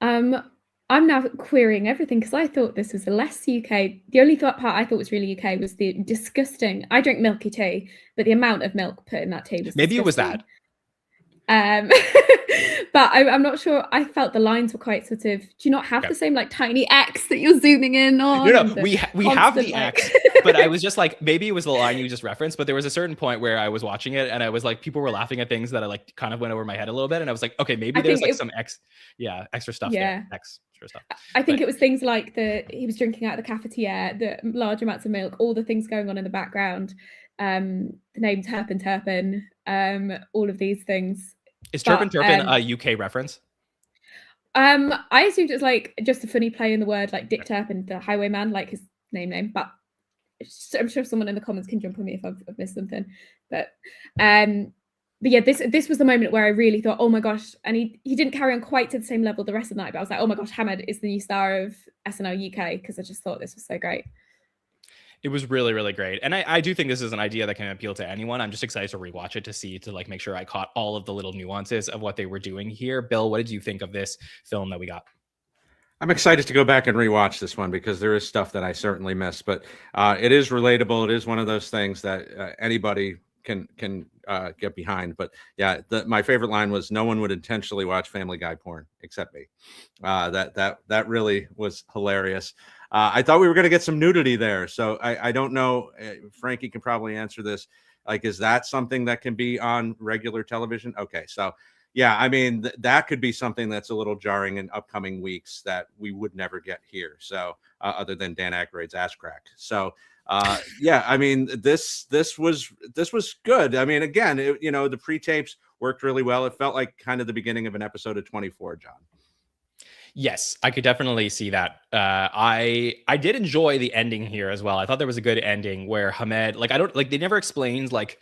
I'm now querying everything because I thought this was a less UK. The only part I thought was really UK was the disgusting. I drink milky tea, but the amount of milk put in that tea was maybe disgusting. It was that. But I'm not sure. I felt the lines were quite sort of. Do you not have the same like tiny X that you're zooming in on? No, we have the X, but I was just like, maybe it was the line you just referenced. But there was a certain point where I was watching it, and I was like, people were laughing at things that I like kind of went over my head a little bit, and I was like, okay, maybe there's like some extra stuff there. Extra stuff. I think it was things like he was drinking out of the cafetiere, the large amounts of milk, all the things going on in the background, the name Turpin, all of these things. Is Turpin a UK reference? I assumed it was like just a funny play in the word, like Dick Turpin, the highwayman, like his name. But I'm sure someone in the comments can jump on me if I've missed something. But but yeah, this was the moment where I really thought, oh my gosh, and he didn't carry on quite to the same level the rest of the night, but I was like, oh my gosh, Hamed is the new star of SNL UK, because I just thought this was so great. It was really, really great. And I do think this is an idea that can appeal to anyone. I'm just excited to rewatch it to like make sure I caught all of the little nuances of what they were doing here. Bill, what did you think of this film that we got? I'm excited to go back and rewatch this one because there is stuff that I certainly missed, but it is relatable. It is one of those things that anybody can get behind. But yeah, my favorite line was, "No one would intentionally watch Family Guy porn except me." That really was hilarious. I thought we were going to get some nudity there, so I don't know. Frankie can probably answer this. Like, is that something that can be on regular television? Okay, so yeah, I mean that could be something that's a little jarring in upcoming weeks that we would never get here. So other than Dan Aykroyd's ass crack. So yeah, I mean this was good. I mean, again, the pre-tapes worked really well. It felt like kind of the beginning of an episode of 24, John. Yes, I could definitely see that. I did enjoy the ending here as well. I thought there was a good ending where Hamed, like, I don't like, they never explained like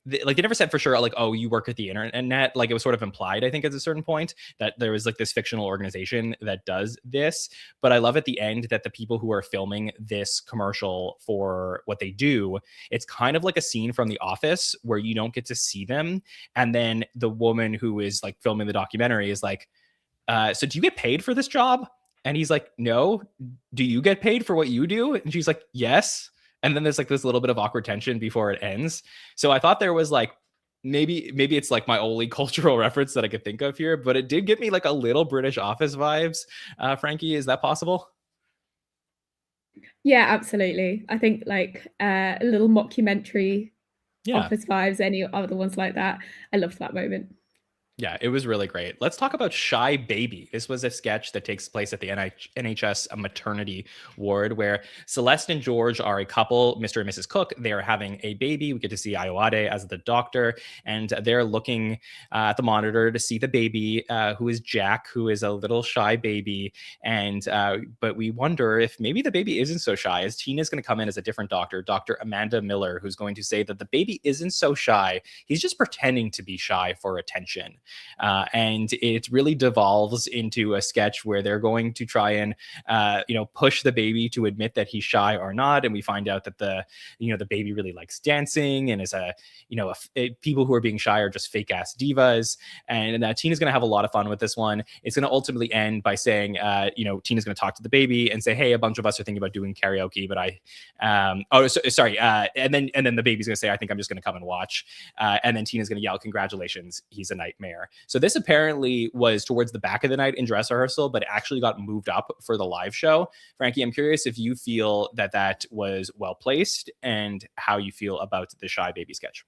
they never said for sure like, oh, you work at the internet. Like, it was sort of implied, I think, at a certain point that there was like this fictional organization that does this. But I love at the end that the people who are filming this commercial for what they do, it's kind of like a scene from The Office where you don't get to see them, and then the woman who is like filming the documentary is like, so do you get paid for this job? And he's like, no. Do you get paid for what you do? And she's like, yes. And then there's like this little bit of awkward tension before it ends. So I thought there was like, maybe it's like my only cultural reference that I could think of here, but it did give me like a little British Office vibes. Frankie, is that possible? Yeah, absolutely. I think like a little mockumentary Office vibes, any other ones like that. I loved that moment. Yeah, it was really great. Let's talk about Shy Baby. This was a sketch that takes place at the NHS maternity ward where Celeste and George are a couple, Mr. and Mrs. Cook. They are having a baby. We get to see Ayoade as the doctor, and they're looking at the monitor to see the baby, who is Jack, who is a little shy baby. And but we wonder if maybe the baby isn't so shy, as Tina's going to come in as a different doctor, Dr. Amanda Miller, who's going to say that the baby isn't so shy. He's just pretending to be shy for attention. And it really devolves into a sketch where they're going to try and push the baby to admit that he's shy or not, and we find out that the baby really likes dancing and is people who are being shy are just fake ass divas. And Tina's going to have a lot of fun with this one. It's going to ultimately end by saying Tina's going to talk to the baby and say, hey, a bunch of us are thinking about doing karaoke, but sorry, and then the baby's going to say, I think I'm just going to come and watch, and then Tina's going to yell, congratulations, he's a nightmare. So this apparently was towards the back of the night in dress rehearsal, but it actually got moved up for the live show. Frankie, I'm curious if you feel that was well placed and how you feel about the Shy Baby sketch.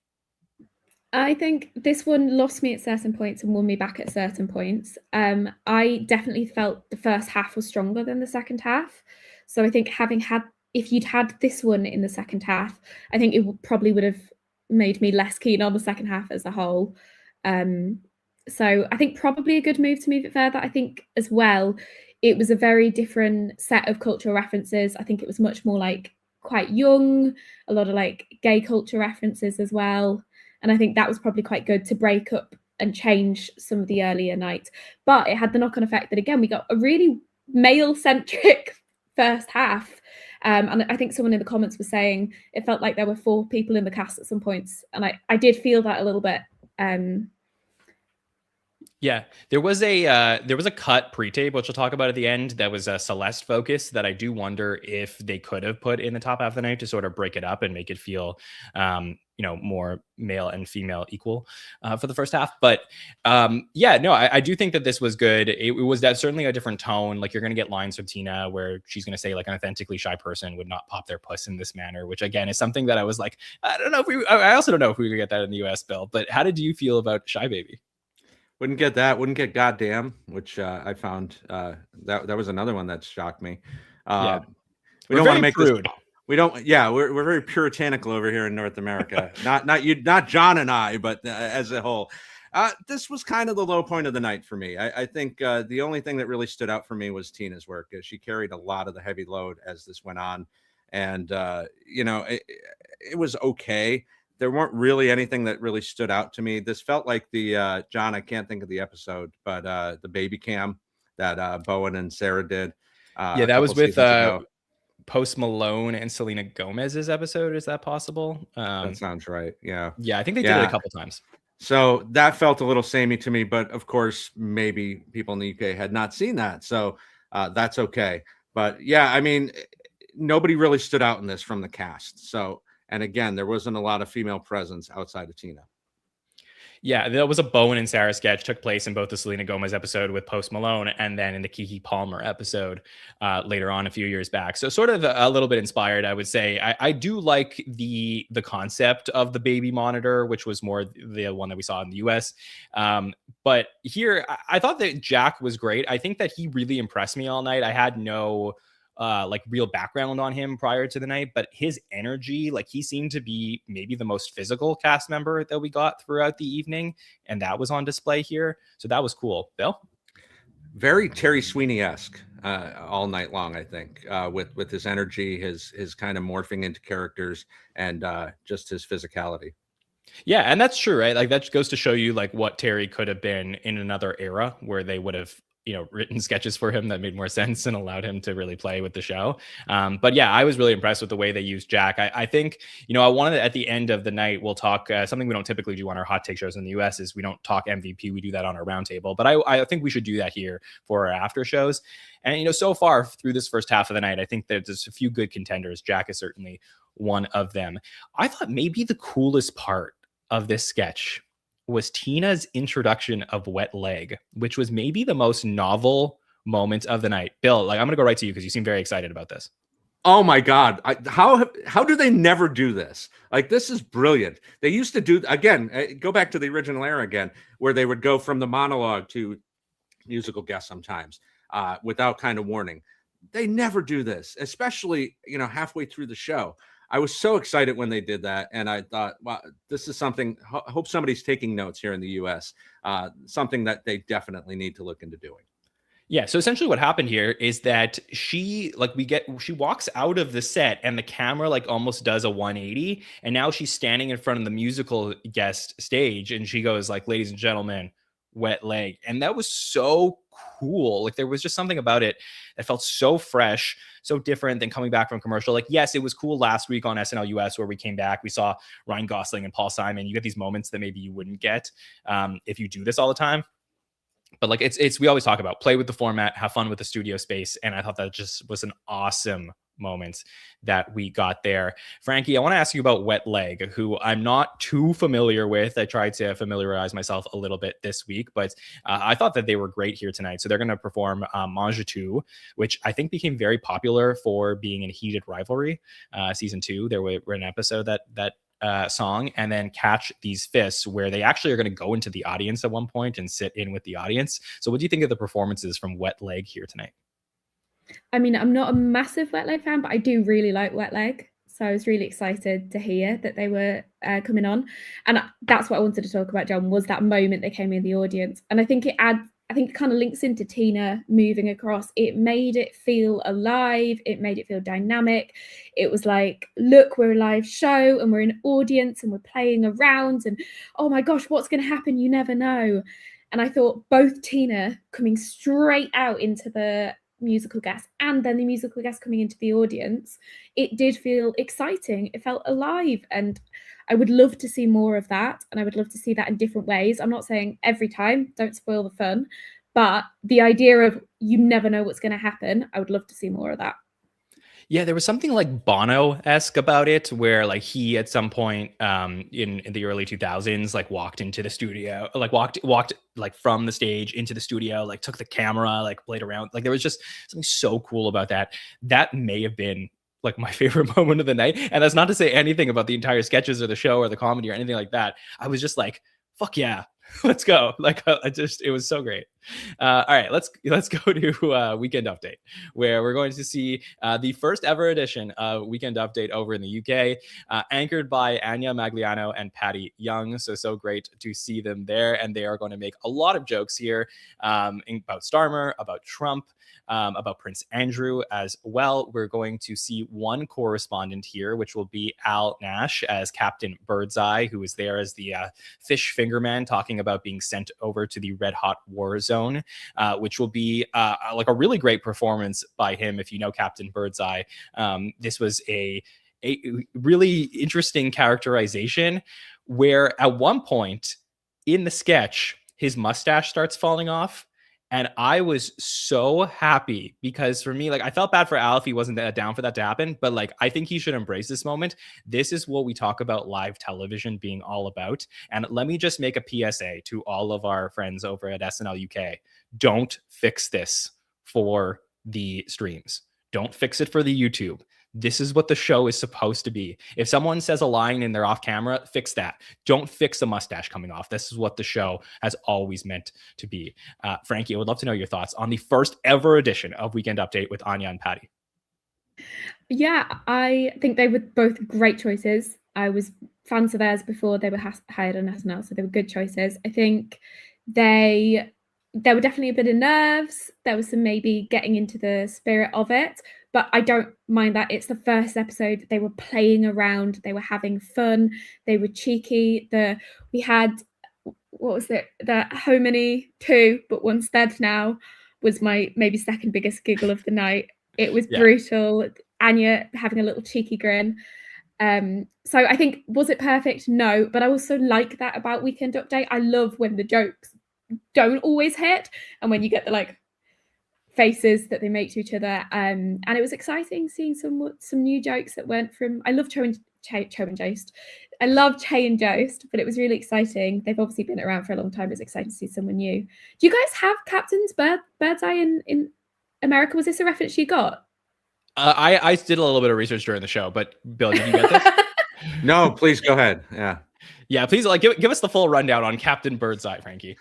I think this one lost me at certain points and won me back at certain points. I definitely felt the first half was stronger than the second half. So I think if you'd had this one in the second half, I think it probably would have made me less keen on the second half as a whole. So I think probably a good move to move it further. I think as well, it was a very different set of cultural references. I think it was much more like quite young, a lot of like gay culture references as well. And I think that was probably quite good to break up and change some of the earlier nights. But it had the knock-on effect that, again, we got a really male-centric first half. And I think someone in the comments was saying it felt like there were 4 people in the cast at some points. And I did feel that a little bit. Yeah, there was a cut pre-tape, which we'll talk about at the end, that was a Celeste focus that I do wonder if they could have put in the top half of the night to sort of break it up and make it feel, more male and female equal for the first half. But I do think that this was good. It was certainly a different tone. Like, you're going to get lines from Tina where she's going to say like an authentically shy person would not pop their puss in this manner, which again is something that I was like, I also don't know if we would get that in the US, Bill. But how did you feel about Shy Baby? Wouldn't get goddamn, which I found that was another one that shocked me. We don't want to make crude. We don't. Yeah, we're very puritanical over here in North America. not John and I, but as a whole. This was kind of the low point of the night for me. I think the only thing that really stood out for me was Tina's work. She carried a lot of the heavy load as this went on, and it was okay. there weren't really anything that really stood out to me. This felt like the John, I can't think of the episode, but the baby cam that Bowen and Sarah did Yeah, a that was couple with seasons ago. Post Malone and Selena Gomez's episode. Is that possible? That sounds right. Yeah. Yeah, I think they did it a couple times. So that felt a little samey to me, but of course, maybe people in the UK had not seen that. So that's okay. But yeah, I mean, nobody really stood out in this from the cast. So, and again, there wasn't a lot of female presence outside of Tina. Yeah, there was a Bowen and Sarah sketch took place in both the Selena Gomez episode with Post Malone and then in the Keke Palmer episode later on a few years back. So sort of a little bit inspired, I would say. I do like the concept of the baby monitor, which was more the one that we saw in the US. But here, I thought that Jack was great. I think that he really impressed me all night. I had no like real background on him prior to the night, but his energy, like he seemed to be maybe the most physical cast member that we got throughout the evening, and that was on display here. So that was cool. Bill? Very Terry Sweeney-esque all night long, I think, with his energy, his kind of morphing into characters, and just his physicality. Yeah, and that's true, right? Like that goes to show you like what Terry could have been in another era where they would have, you know, written sketches for him that made more sense and allowed him to really play with the show. But yeah, I was really impressed with the way they used Jack. I think, you know, I wanted at the end of the night, we'll talk something we don't typically do on our hot take shows in the US is we don't talk MVP. We do that on our roundtable, but I think we should do that here for our after shows. And, you know, so far through this first half of the night, I think that there's a few good contenders. Jack is certainly one of them. I thought maybe the coolest part of this sketch was Tina's introduction of Wet Leg, which was maybe the most novel moment of the night. Bill, like I'm going to go right to you because you seem very excited about this. Oh my God. How do they never do this? Like, this is brilliant. They used to do, again, go back to the original era again, where they would go from the monologue to musical guests sometimes without kind of warning. They never do this, especially, you know, halfway through the show. I was so excited when they did that. And I thought, wow, this is something, I hope somebody's taking notes here in the US, something that they definitely need to look into doing. Yeah. So essentially what happened here is that she walks out of the set and the camera like almost does a 180. And now she's standing in front of the musical guest stage and she goes like, ladies and gentlemen, Wet Leg. And that was so cool. Like there was just something about it that felt so fresh, so different than coming back from commercial. Like, yes, it was cool last week on SNL US where we came back, we saw Ryan Gosling and Paul Simon. You get these moments that maybe you wouldn't get if you do this all the time. But like it's we always talk about play with the format, have fun with the studio space. And I thought that just was an awesome moment that we got there. Frankie, I want to ask you about Wet Leg, who I'm not too familiar with. I tried to familiarize myself a little bit this week, but I thought that they were great here tonight. So they're going to perform Manja 2, which I think became very popular for being in Heated Rivalry. Season 2, there were an episode that song, and then Catch These Fists, where they actually are going to go into the audience at one point and sit in with the audience. So what do you think of the performances from Wet Leg here tonight? I mean, I'm not a massive Wet Leg fan, but I do really like Wet Leg. So I was really excited to hear that they were coming on. And that's what I wanted to talk about, John, was that moment they came in the audience. And I think it kind of links into Tina moving across. It made it feel alive. It made it feel dynamic. It was like, look, we're a live show and we're an audience and we're playing around and, oh my gosh, what's going to happen? You never know. And I thought both Tina coming straight out into the musical guest and then the musical guest coming into the audience, it did feel exciting. It felt alive, and I would love to see more of that, and I would love to see that in different ways. I'm not saying every time, don't spoil the fun, but the idea of you never know what's going to happen, I would love to see more of that. Yeah, there was something like Bono-esque about it, where like he at some point in the early 2000s like walked into the studio, like walked like from the stage into the studio, like took the camera, like played around. Like there was just something so cool about that. That may have been like my favorite moment of the night. And that's not to say anything about the entire sketches or the show or the comedy or anything like that. I was just like, fuck yeah, let's go. Like it was so great. All right, let's go to Weekend Update, where we're going to see the first ever edition of Weekend Update over in the UK, anchored by Anya Magliano and Patty Young. So great to see them there, and they are going to make a lot of jokes here about Starmer, about Trump, about Prince Andrew as well. We're going to see one correspondent here, which will be Al Nash as Captain Birdseye, who is there as the fish finger man, talking about being sent over to the red hot war zone, which will be like a really great performance by him. If you know Captain Birdseye, this was a really interesting characterization where at one point in the sketch, his mustache starts falling off. And I was so happy because for me, like, I felt bad for Al if he wasn't down for that to happen, but like, I think he should embrace this moment. This is what we talk about live television being all about. And let me just make a PSA to all of our friends over at SNL UK. Don't fix this for the streams. Don't fix it for the YouTube. This is what the show is supposed to be. If someone says a line and they're off camera, fix that. Don't fix the mustache coming off. This is what the show has always meant to be. Frankie, I would love to know your thoughts on the first ever edition of Weekend Update with Anya and Patty. Yeah, I think they were both great choices. I was fans of theirs before they were hired on SNL, so they were good choices. I think there were definitely a bit of nerves. There was some maybe getting into the spirit of it, but I don't mind that. It's the first episode. They were playing around. They were having fun. They were cheeky. We had, what was it? The How Many 2, but One's Dead Now was my maybe second biggest giggle of the night. It was brutal. Anya having a little cheeky grin. So I think, was it perfect? No, but I also like that about Weekend Update. I love when the jokes don't always hit and when you get the like faces that they make to each other, and it was exciting seeing some new jokes that went from, I love Cho and Jost. I love Che and Jost, but it was really exciting. They've obviously been around for a long time. It's exciting to see someone new. Do you guys have Captain's Birdseye in America? Was this a reference you got? I did a little bit of research during the show, but Bill, did you get this? No, please go ahead. Yeah, please, like, give us the full rundown on Captain Birdseye, Frankie.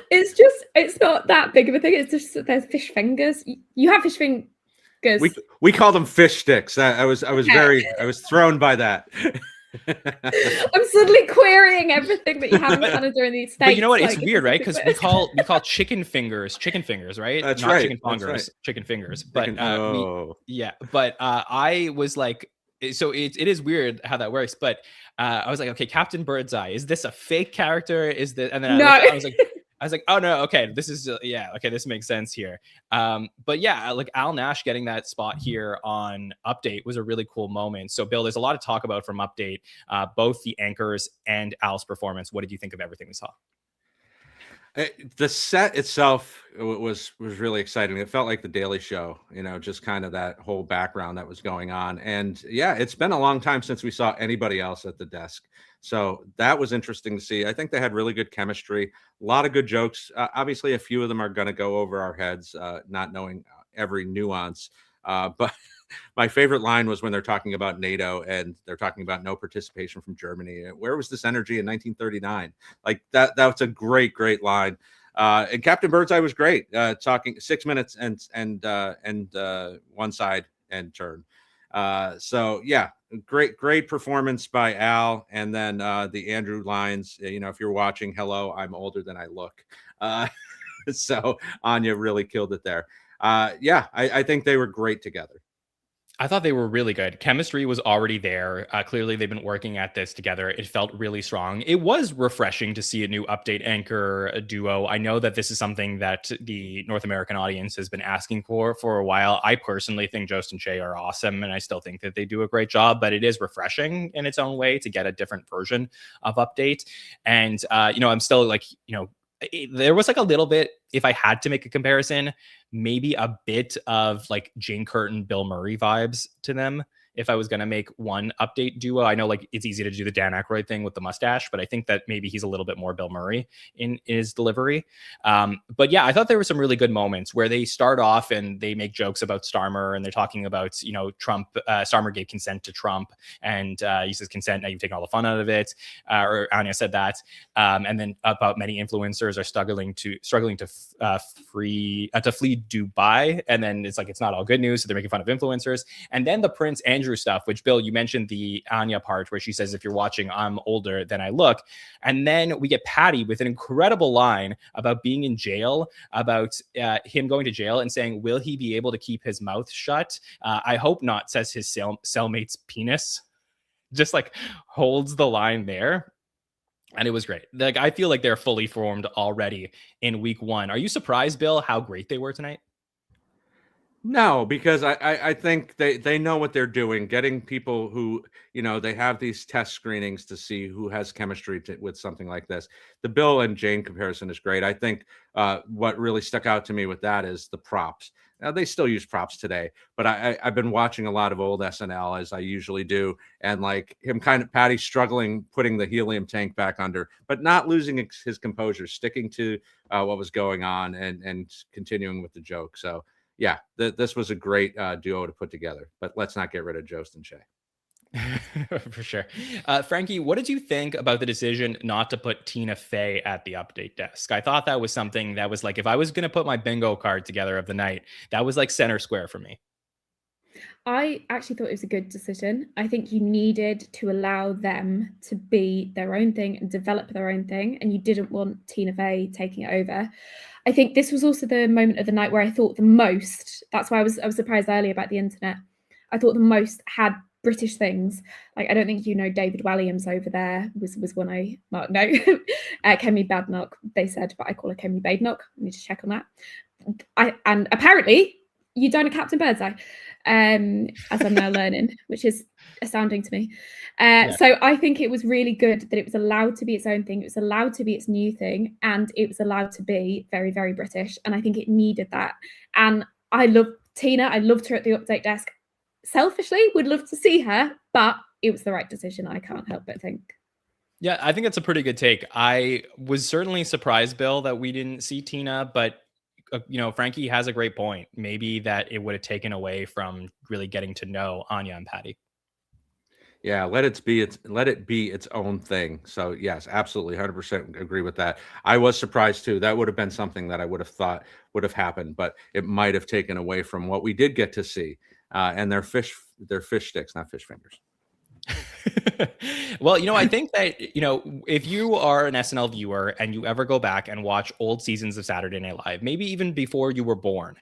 It's not that big of a thing. It's just that there's fish fingers. You have fish fingers. We call them fish sticks. I was thrown by that. I'm suddenly querying everything that you have in Canada in these states. But you know what? It's weird, right? Because we call chicken fingers, right? That's not right. Chicken fingers, right. Chicken fingers. But oh. I was like, so it is weird how that works. But I was like, okay, Captain Birdseye, is this a fake character? Is this? And then No. I was like, oh no, okay, this is okay, this makes sense here. But yeah, like Al Nash getting that spot here on Update was a really cool moment. So Bill, there's a lot to talk about from Update, both the anchors and Al's performance. What did you think of everything we saw? The set itself was really exciting. It felt like the Daily Show, just kind of that whole background that was going on. And yeah, it's been a long time since we saw anybody else at the desk. So that was interesting to see. I think they had really good chemistry, a lot of good jokes. Obviously, a few of them are going to go over our heads, not knowing every nuance. But my favorite line was when they're talking about NATO and they're talking about no participation from Germany. Where was this energy in 1939? Like that's a great line. And Captain Birdseye was great, talking 6 minutes and one side and turn. So yeah, great performance by Al. And then the Andrew lines, if you're watching, hello, I'm older than I look. So Anya really killed it there. I think they were great together. I thought they were really good. Chemistry was already there. Clearly, they've been working at this together. It felt really strong. It was refreshing to see a new Update anchor duo. I know that this is something that the North American audience has been asking for a while. I personally think Jost and Che are awesome, and I still think that they do a great job, but it is refreshing in its own way to get a different version of Update. And, I'm still like, there was like a little bit, if I had to make a comparison, maybe a bit of like Jane Curtin, Bill Murray vibes to them if I was going to make one update duo. I know like it's easy to do the Dan Aykroyd thing with the mustache, but I think that maybe he's a little bit more Bill Murray in his delivery. But yeah, I thought there were some really good moments where they start off and they make jokes about Starmer, and they're talking about, Trump. Starmer gave consent to Trump, and he says consent, now you've taken all the fun out of it. Or Anya said that. And then about many influencers are struggling to flee Dubai. And then it's like, it's not all good news. So they're making fun of influencers. And then the Prince Andrew stuff, which Bill, you mentioned the Anya part where she says, if you're watching, I'm older than I look. And then we get Patty with an incredible line about being in jail, about him going to jail and saying, will he be able to keep his mouth shut? I hope not, says his cellmate's penis. Just like holds the line there. And it was great. Like, I feel like they're fully formed already in week 1. Are you surprised, Bill, how great they were tonight? No, because I think they know what they're doing, getting people who, they have these test screenings to see who has chemistry with something like this. The Bill and Jane comparison is great. I think what really stuck out to me with that is the props. Now, they still use props today, but I've been watching a lot of old SNL, as I usually do, and like him Patty struggling, putting the helium tank back under, but not losing his composure, sticking to what was going on and continuing with the joke. So yeah, this was a great duo to put together, but let's not get rid of Jost and Shay. For sure. Frankie, what did you think about the decision not to put Tina Fey at the update desk? I thought that was something that was like, if I was going to put my bingo card together of the night, that was like center square for me. I actually thought it was a good decision. I think you needed to allow them to be their own thing and develop their own thing, and you didn't want Tina Fey taking it over. I think this was also the moment of the night where I thought the most, that's why I was surprised earlier about the internet. I thought the most had British things. Like, I don't think David Walliams over there was one I marked. No, Kemi Badenoch, they said, but I call her Kemi Badenoch. I need to check on that. And apparently you don't know Captain Birdseye, as I'm now learning, which is astounding to me. So I think it was really good that it was allowed to be its own thing. It was allowed to be its new thing, and it was allowed to be very, very British. And I think it needed that. And I love Tina. I loved her at the update desk. Selfishly, would love to see her, but it was the right decision. I can't help but think. Yeah, I think that's a pretty good take. I was certainly surprised, Bill, that we didn't see Tina, but Frankie has a great point. Maybe that it would have taken away from really getting to know Anya and Patty. Yeah, let it be its own thing. So yes, absolutely, 100% agree with that. I was surprised too. That would have been something that I would have thought would have happened, but it might have taken away from what we did get to see. And they're fish sticks, not fish fingers. Well, I think that, if you are an SNL viewer and you ever go back and watch old seasons of Saturday Night Live, maybe even before you were born,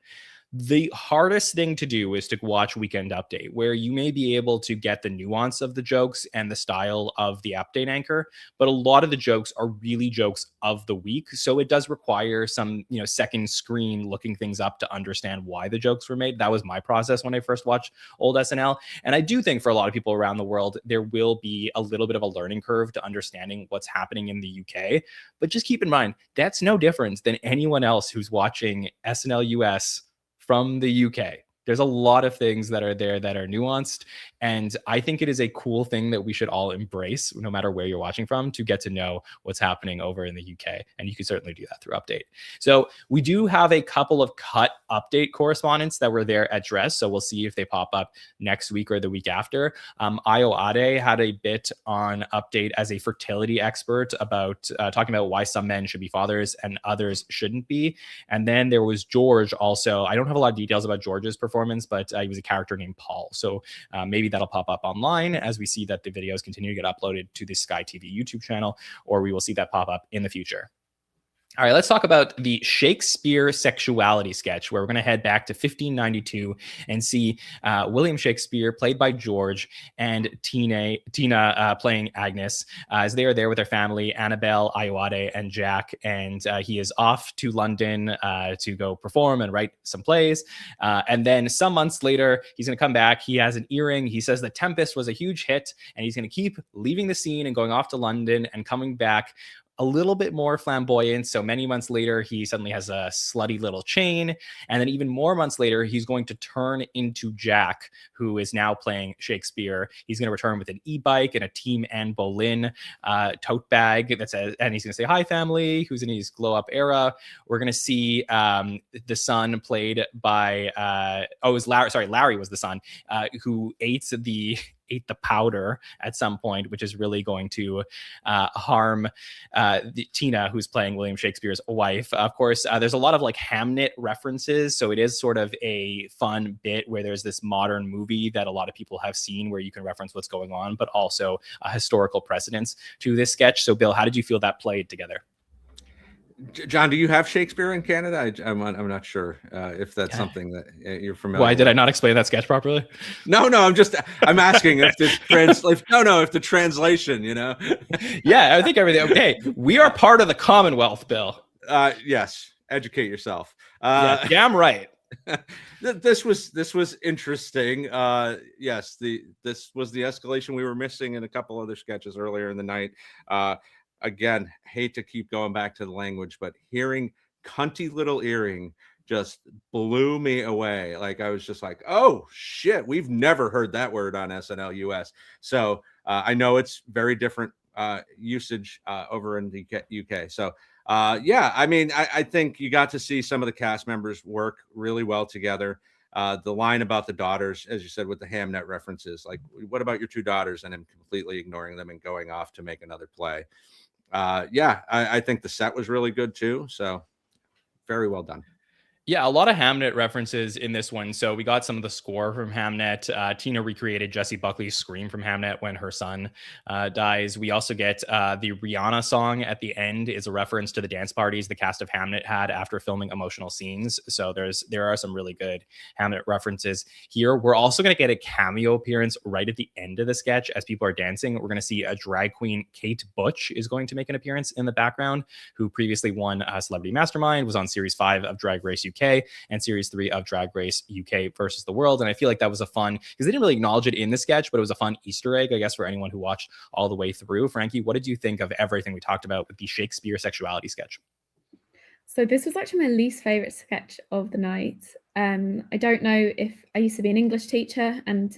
the hardest thing to do is to watch Weekend Update, where you may be able to get the nuance of the jokes and the style of the update anchor, but a lot of the jokes are really jokes of the week. So it does require some, second screen looking things up to understand why the jokes were made. That was my process when I first watched old SNL. And I do think for a lot of people around the world, there will be a little bit of a learning curve to understanding what's happening in the UK. But just keep in mind, that's no different than anyone else who's watching SNL US from the UK. There's a lot of things that are there that are nuanced. And I think it is a cool thing that we should all embrace, no matter where you're watching from, to get to know what's happening over in the UK. And you can certainly do that through Update. So we do have a couple of cut update correspondents that were there at Dress. So we'll see if they pop up next week or the week after. Ayo Ade had a bit on Update as a fertility expert about talking about why some men should be fathers and others shouldn't be. And then there was George also. I don't have a lot of details about George's performance, but he was a character named Paul. So maybe that'll pop up online as we see that the videos continue to get uploaded to the Sky TV YouTube channel, or we will see that pop up in the future. All right, let's talk about the Shakespeare sexuality sketch, where we're going to head back to 1592 and see William Shakespeare, played by George, and Tina playing Agnes, as they are there with their family, Annabelle, Ayoade, and Jack. And he is off to London to go perform and write some plays. And then some months later, he's going to come back. He has an earring. He says The Tempest was a huge hit, and he's going to keep leaving the scene and going off to London and coming back a little bit more flamboyant. So many months later, he suddenly has a slutty little chain. And then even more months later, he's going to turn into Jack, who is now playing Shakespeare. He's going to return with an e-bike and a Team Anne Boleyn tote bag that says, and he's going to say, "Hi, family," who's in his glow up era. We're going to see the son played by, it was Larry. Sorry, Larry was the son who ate the powder at some point, which is really going to harm Tina, who's playing William Shakespeare's wife. Of course, there's a lot of like Hamnet references. So it is sort of a fun bit where there's this modern movie that a lot of people have seen where you can reference what's going on, but also a historical precedence to this sketch. So Bill, how did you feel that played together? John, do you have Shakespeare in Canada? I'm not sure if that's something that you're familiar Why with. did I not explain that sketch properly? No, I'm asking if the if the translation, Yeah, I think everything. Okay, we are part of the Commonwealth, Bill. Yes, educate yourself. Yeah, damn right. This was interesting. Yes, this was the escalation we were missing in a couple other sketches earlier in the night. Again, hate to keep going back to the language, but hearing "cunty little earring" just blew me away. Like, I was just like, oh shit, we've never heard that word on SNL US. So I know it's very different usage over in the UK. So yeah, I mean, I think you got to see some of the cast members work really well together. The line about the daughters, as you said, with the Hamnet references, like, what about your two daughters? And him completely ignoring them and going off to make another play. Yeah, I think the set was really good too. So very well done. Yeah, a lot of Hamnet references in this one. So we got some of the score from Hamnet. Tina recreated Jessie Buckley's scream from Hamnet when her son dies. We also get the Rihanna song at the end is a reference to the dance parties the cast of Hamnet had after filming emotional scenes. So there are some really good Hamnet references here. We're also going to get a cameo appearance right at the end of the sketch as people are dancing. We're going to see a drag queen, Kate Butch, is going to make an appearance in the background, who previously won Celebrity Mastermind, was on Series 5 of Drag Race UK, and Series 3 of Drag Race UK versus the World. And I feel like that was a fun, because they didn't really acknowledge it in the sketch, but it was a fun Easter egg, I guess, for anyone who watched all the way through. Frankie, what did you think of everything we talked about with the Shakespeare sexuality sketch? So this was actually my least favorite sketch of the night. I don't know if I used to be an English teacher and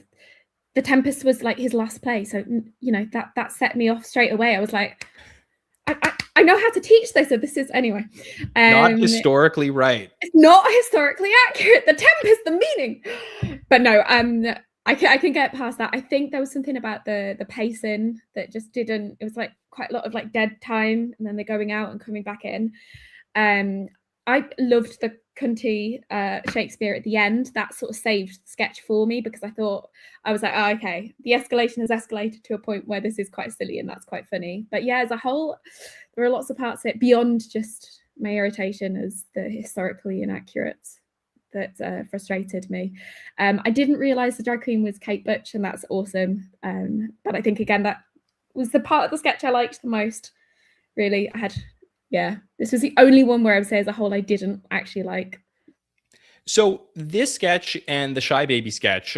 The Tempest was like his last play. So, that set me off straight away. I was like, I know how to teach this. So this is, anyway. Not historically right. It's not historically accurate. The Tempest, the meaning. But no, I can get past that. I think there was something about the pacing that just didn't, it was like quite a lot of like dead time and then they're going out and coming back in. I loved the cunty Shakespeare at the end. That sort of saved the sketch for me because I was like, oh, okay, the escalation has escalated to a point where this is quite silly and that's quite funny. But yeah, as a whole, there are lots of parts of it beyond just my irritation as the historically inaccurate that frustrated me. I didn't realize the drag queen was Kate Butch, and that's awesome. But I think, again, that was the part of the sketch I liked the most. Really, this was the only one where I would say as a whole I didn't actually like. So this sketch and the Shy Baby sketch,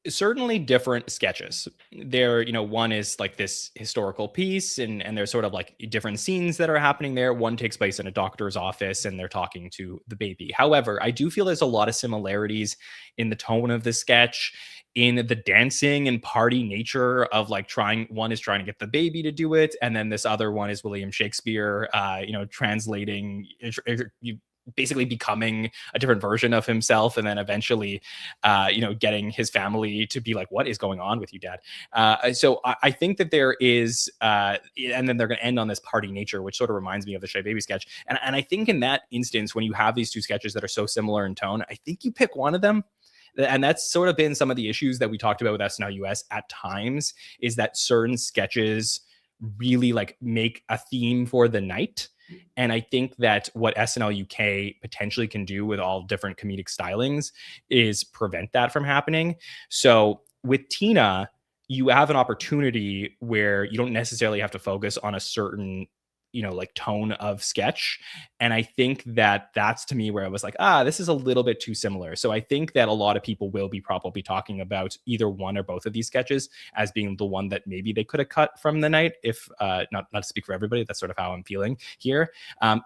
certainly different sketches. There, one is like this historical piece and there's sort of like different scenes that are happening there. One takes place in a doctor's office and they're talking to the baby. However, I do feel there's a lot of similarities in the tone of the sketch, in the dancing and party nature of like one is trying to get the baby to do it. And then this other one is William Shakespeare, translating, basically becoming a different version of himself. And then eventually, getting his family to be like, what is going on with you, Dad? So I think that there is, and then they're going to end on this party nature, which sort of reminds me of the Shy Baby sketch. And I think in that instance, when you have these two sketches that are so similar in tone, I think you pick one of them. And that's sort of been some of the issues that we talked about with SNL US at times, is that certain sketches really like make a theme for the night. And I think that what SNL UK potentially can do with all different comedic stylings is prevent that from happening. So with Tina, you have an opportunity where you don't necessarily have to focus on a certain like tone of sketch. And I think that that's to me where I was like, this is a little bit too similar. So I think that a lot of people will be probably talking about either one or both of these sketches as being the one that maybe they could have cut from the night. If not to speak for everybody, that's sort of how I'm feeling here.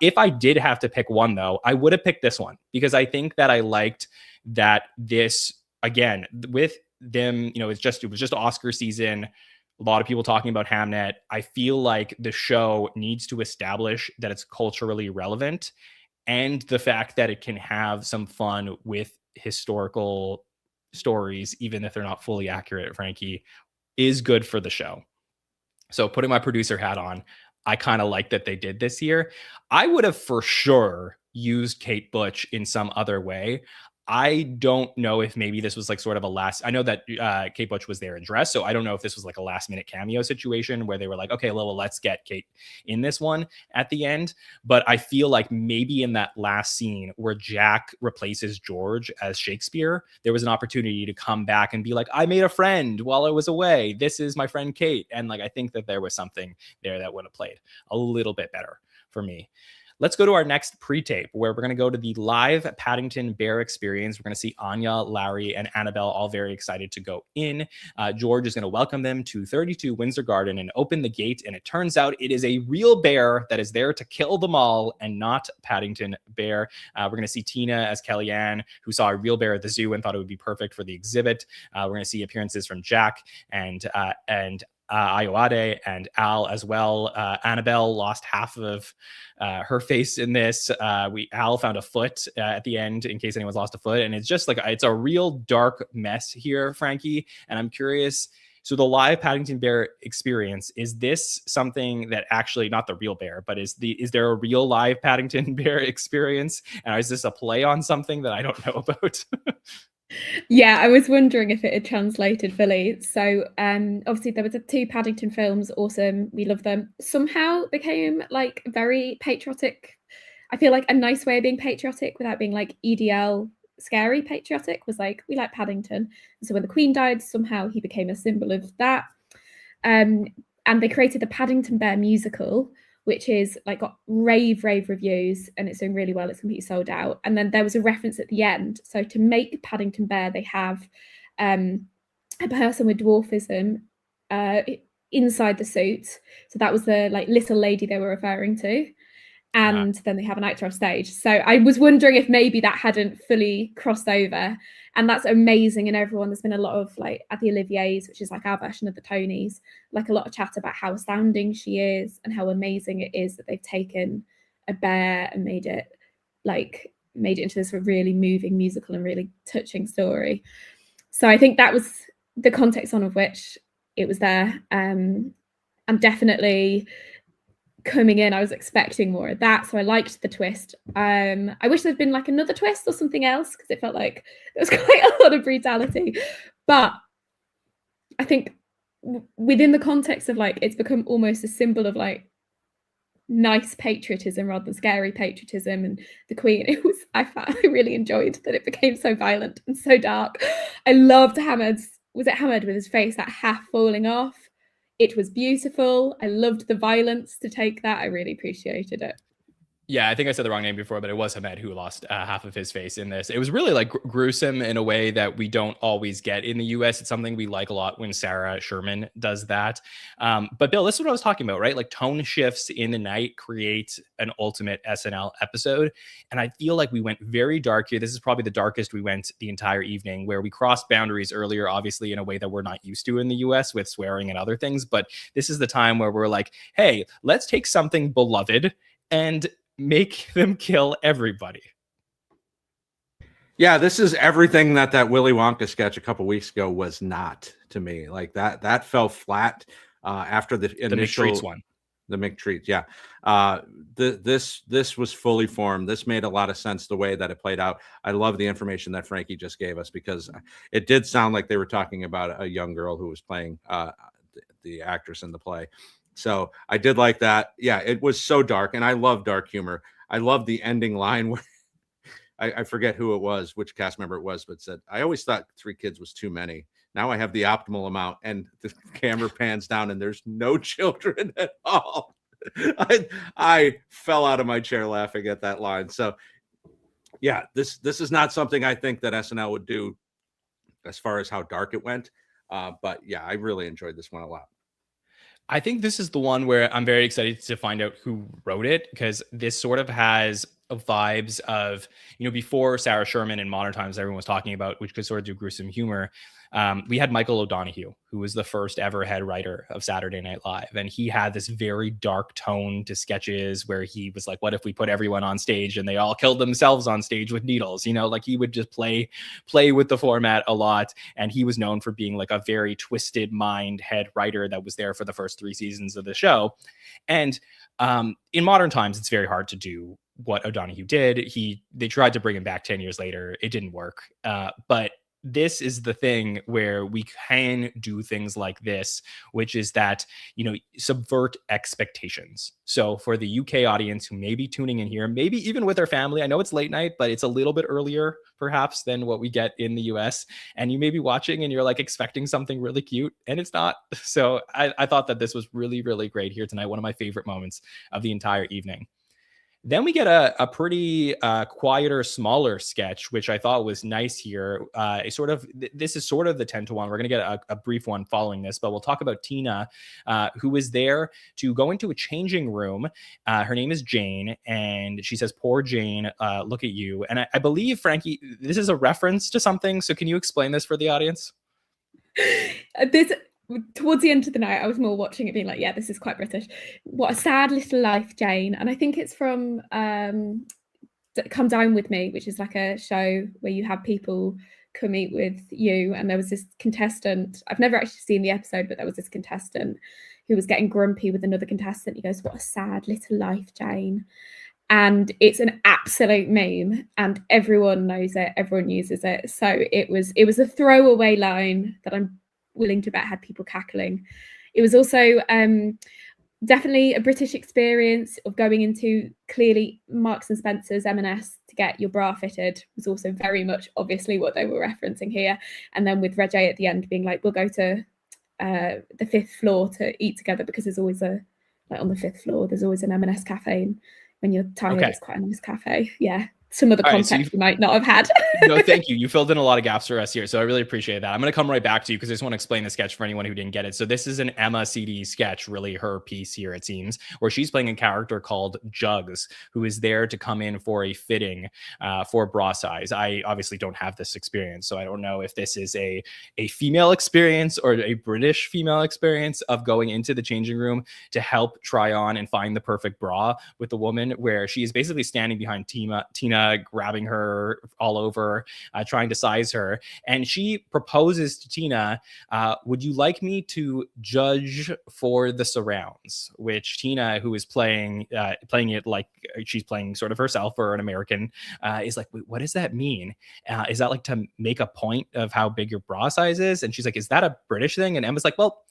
If I did have to pick one though, I would have picked this one, because I think that I liked that this, again, with them, it was just Oscar season. A lot of people talking about Hamnet. I feel like the show needs to establish that it's culturally relevant, and the fact that it can have some fun with historical stories, even if they're not fully accurate, Frankie, is good for the show. So putting my producer hat on, I kind of like that they did this here. I would have for sure used Kate Butch in some other way. I don't know if maybe this was like sort of I know that Kate Butch was there in dress, so I don't know if this was like a last minute cameo situation where they were like, okay, well, let's get Kate in this one at the end. But I feel like maybe in that last scene where Jack replaces George as Shakespeare, there was an opportunity to come back and be like, I made a friend while I was away. This is my friend Kate. And like, I think that there was something there that would have played a little bit better for me. Let's go to our next pre-tape, where we're going to go to the live Paddington Bear experience. We're going to see Anya, Larry, and Annabelle all very excited to go in. George is going to welcome them to 32 Windsor Garden and open the gate. And it turns out it is a real bear that is there to kill them all, and not Paddington Bear. We're going to see Tina as Kellyanne, who saw a real bear at the zoo and thought it would be perfect for the exhibit. We're going to see appearances from Jack and Ayoade and Al as well. Annabelle lost half of her face in this. Al found a foot at the end, in case anyone's lost a foot, and it's just like, it's a real dark mess here, Frankie. And I'm curious, so the live Paddington Bear experience, is this something that actually, not the real bear, but is there a real live Paddington Bear experience, and is this a play on something that I don't know about? Yeah, I was wondering if it had translated fully. So obviously there were the 2 Paddington films, awesome, we love them. Somehow became like very patriotic. I feel like a nice way of being patriotic without being like EDL scary patriotic was like, we like Paddington. And so when the Queen died, somehow he became a symbol of that. And they created the Paddington Bear musical, which is like got rave reviews, and it's doing really well. It's completely sold out. And then there was a reference at the end. So to make Paddington Bear, they have a person with dwarfism inside the suit. So that was the like little lady they were referring to. And then they have an actor off stage. So I was wondering if maybe that hadn't fully crossed over. And that's amazing. And everyone, there's been a lot of like at the Olivier's, which is like our version of the Tonys, like a lot of chat about how astounding she is and how amazing it is that they've taken a bear and made it into this really moving musical and really touching story. So I think that was the context on of which it was there. And definitely coming in, I was expecting more of that, so I liked the twist. I wish there'd been like another twist or something else, because it felt like there was quite a lot of brutality. But I think within the context of like, it's become almost a symbol of like nice patriotism rather than scary patriotism. And the Queen, I really enjoyed that it became so violent and so dark. I loved Hamid with his face that half falling off. It was beautiful. I loved the violence to take that. I really appreciated it. Yeah, I think I said the wrong name before, but it was Hamed who lost half of his face in this. It was really like gruesome in a way that we don't always get in the US. It's something we like a lot when Sarah Sherman does that. But Bill, this is what I was talking about, right? Like tone shifts in the night create an ultimate SNL episode. And I feel like we went very dark here. This is probably the darkest we went the entire evening, where we crossed boundaries earlier, obviously in a way that we're not used to in the US with swearing and other things. But this is the time where we're like, hey, let's take something beloved and make them kill everybody. Yeah, this is everything that Willy Wonka sketch a couple weeks ago was not to me. Like that fell flat after the initial McTreats one. The McTreats, yeah. This was fully formed. This made a lot of sense the way that it played out. I love the information that Frankie just gave us, because it did sound like they were talking about a young girl who was playing the actress in the play. So I did like that. Yeah, it was so dark, and I love dark humor. I love the ending line where I forget who it was, which cast member it was, but said, I always thought 3 kids was too many. Now I have the optimal amount. And the camera pans down and there's no children at all. I fell out of my chair laughing at that line. So yeah, this is not something I think that SNL would do as far as how dark it went. But yeah, I really enjoyed this one a lot. I think this is the one where I'm very excited to find out who wrote it, because this sort of has vibes of, before Sarah Sherman in Modern Times, everyone was talking about, which could sort of do gruesome humor. We had Michael O'Donoghue, who was the first ever head writer of Saturday Night Live. And he had this very dark tone to sketches where he was like, what if we put everyone on stage and they all killed themselves on stage with needles? Like he would just play with the format a lot. And he was known for being like a very twisted mind head writer that was there for the first 3 seasons of the show. And in Modern Times, it's very hard to do what O'Donoghue did. They tried to bring him back 10 years later. It didn't work. But this is the thing where we can do things like this, which is that, subvert expectations. So for the UK audience who may be tuning in here, maybe even with their family, I know it's late night, but it's a little bit earlier perhaps than what we get in the US. And you may be watching and you're like expecting something really cute and it's not. So I thought that this was really, really great here tonight. One of my favorite moments of the entire evening. Then we get a pretty quieter, smaller sketch, which I thought was nice here. This is sort of the 10 to 1. We're going to get a brief one following this, but we'll talk about Tina, who is there to go into a changing room. Her name is Jane, and she says, "Poor Jane, look at you." And I believe, Frankie, this is a reference to something. So can you explain this for the audience? Towards the end of the night, I was more watching it being like, yeah, this is quite British. What a sad little life, Jane. And I think it's from Come Down With Me, which is like a show where you have people come eat with you. And there was this contestant, I've never actually seen the episode, but there was this contestant who was getting grumpy with another contestant. He goes, "What a sad little life, Jane." And it's an absolute meme and everyone knows it, everyone uses it. So it was a throwaway line that I'm willing to bet had people cackling. It was also definitely a British experience of going into, clearly, Marks and Spencer's M&S to get your bra fitted was also very much obviously what they were referencing here. And then with Reggie at the end being like, we'll go to the 5th floor to eat together, because there's always on the 5th floor there's always an M&S cafe, and when you're tired, it's quite a nice cafe. Yeah. Some of the context you might not have had. No, thank you. You filled in a lot of gaps for us here, so I really appreciate that. I'm going to come right back to you because I just want to explain the sketch for anyone who didn't get it. So this is an Emma CD sketch, really her piece here, it seems, where she's playing a character called Jugs, who is there to come in for a fitting for bra size. I obviously don't have this experience, so I don't know if this is a female experience or a British female experience of going into the changing room to help try on and find the perfect bra with the woman, where she is basically standing behind Tina, grabbing her all over, trying to size her. And she proposes to Tina, would you like me to judge for the surrounds? Which Tina, who is playing it like she's playing sort of herself or an American, is like, wait, what does that mean? Is that like to make a point of how big your bra size is? And she's like, is that a British thing? And Emma's like, well,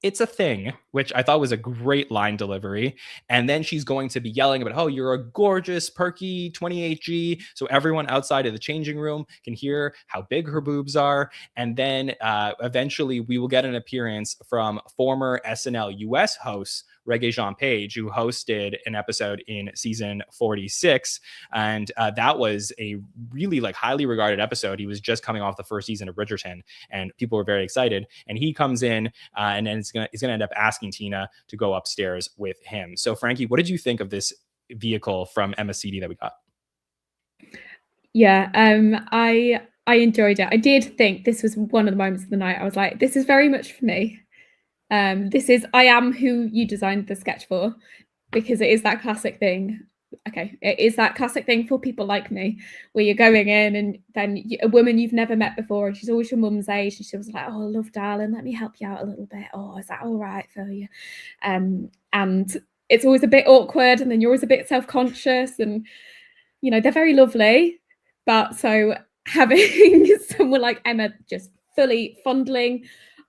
it's a thing, which I thought was a great line delivery. And then she's going to be yelling about, oh, you're a gorgeous, perky 28G. So everyone outside of the changing room can hear how big her boobs are. And then eventually we will get an appearance from former SNL US host Regé-Jean Page, who hosted an episode in season 46. And that was a really highly regarded episode. He was just coming off the first season of Bridgerton and people were very excited. And he comes in and then he's going to end up asking Tina to go upstairs with him. So Frankie, what did you think of this vehicle from Emma CD that we got? Yeah, I enjoyed it. I did think this was one of the moments of the night I was like, this is very much for me. I am who you designed the sketch for, because it is that classic thing. Okay, it is that classic thing for people like me, where you're going in and then a woman you've never met before, and she's always your mum's age, and she was like, oh, love, darling, let me help you out a little bit. Oh, is that all right for you? And it's always a bit awkward, and then you're always a bit self-conscious, and they're very lovely. But so having someone like Emma just fully fondling,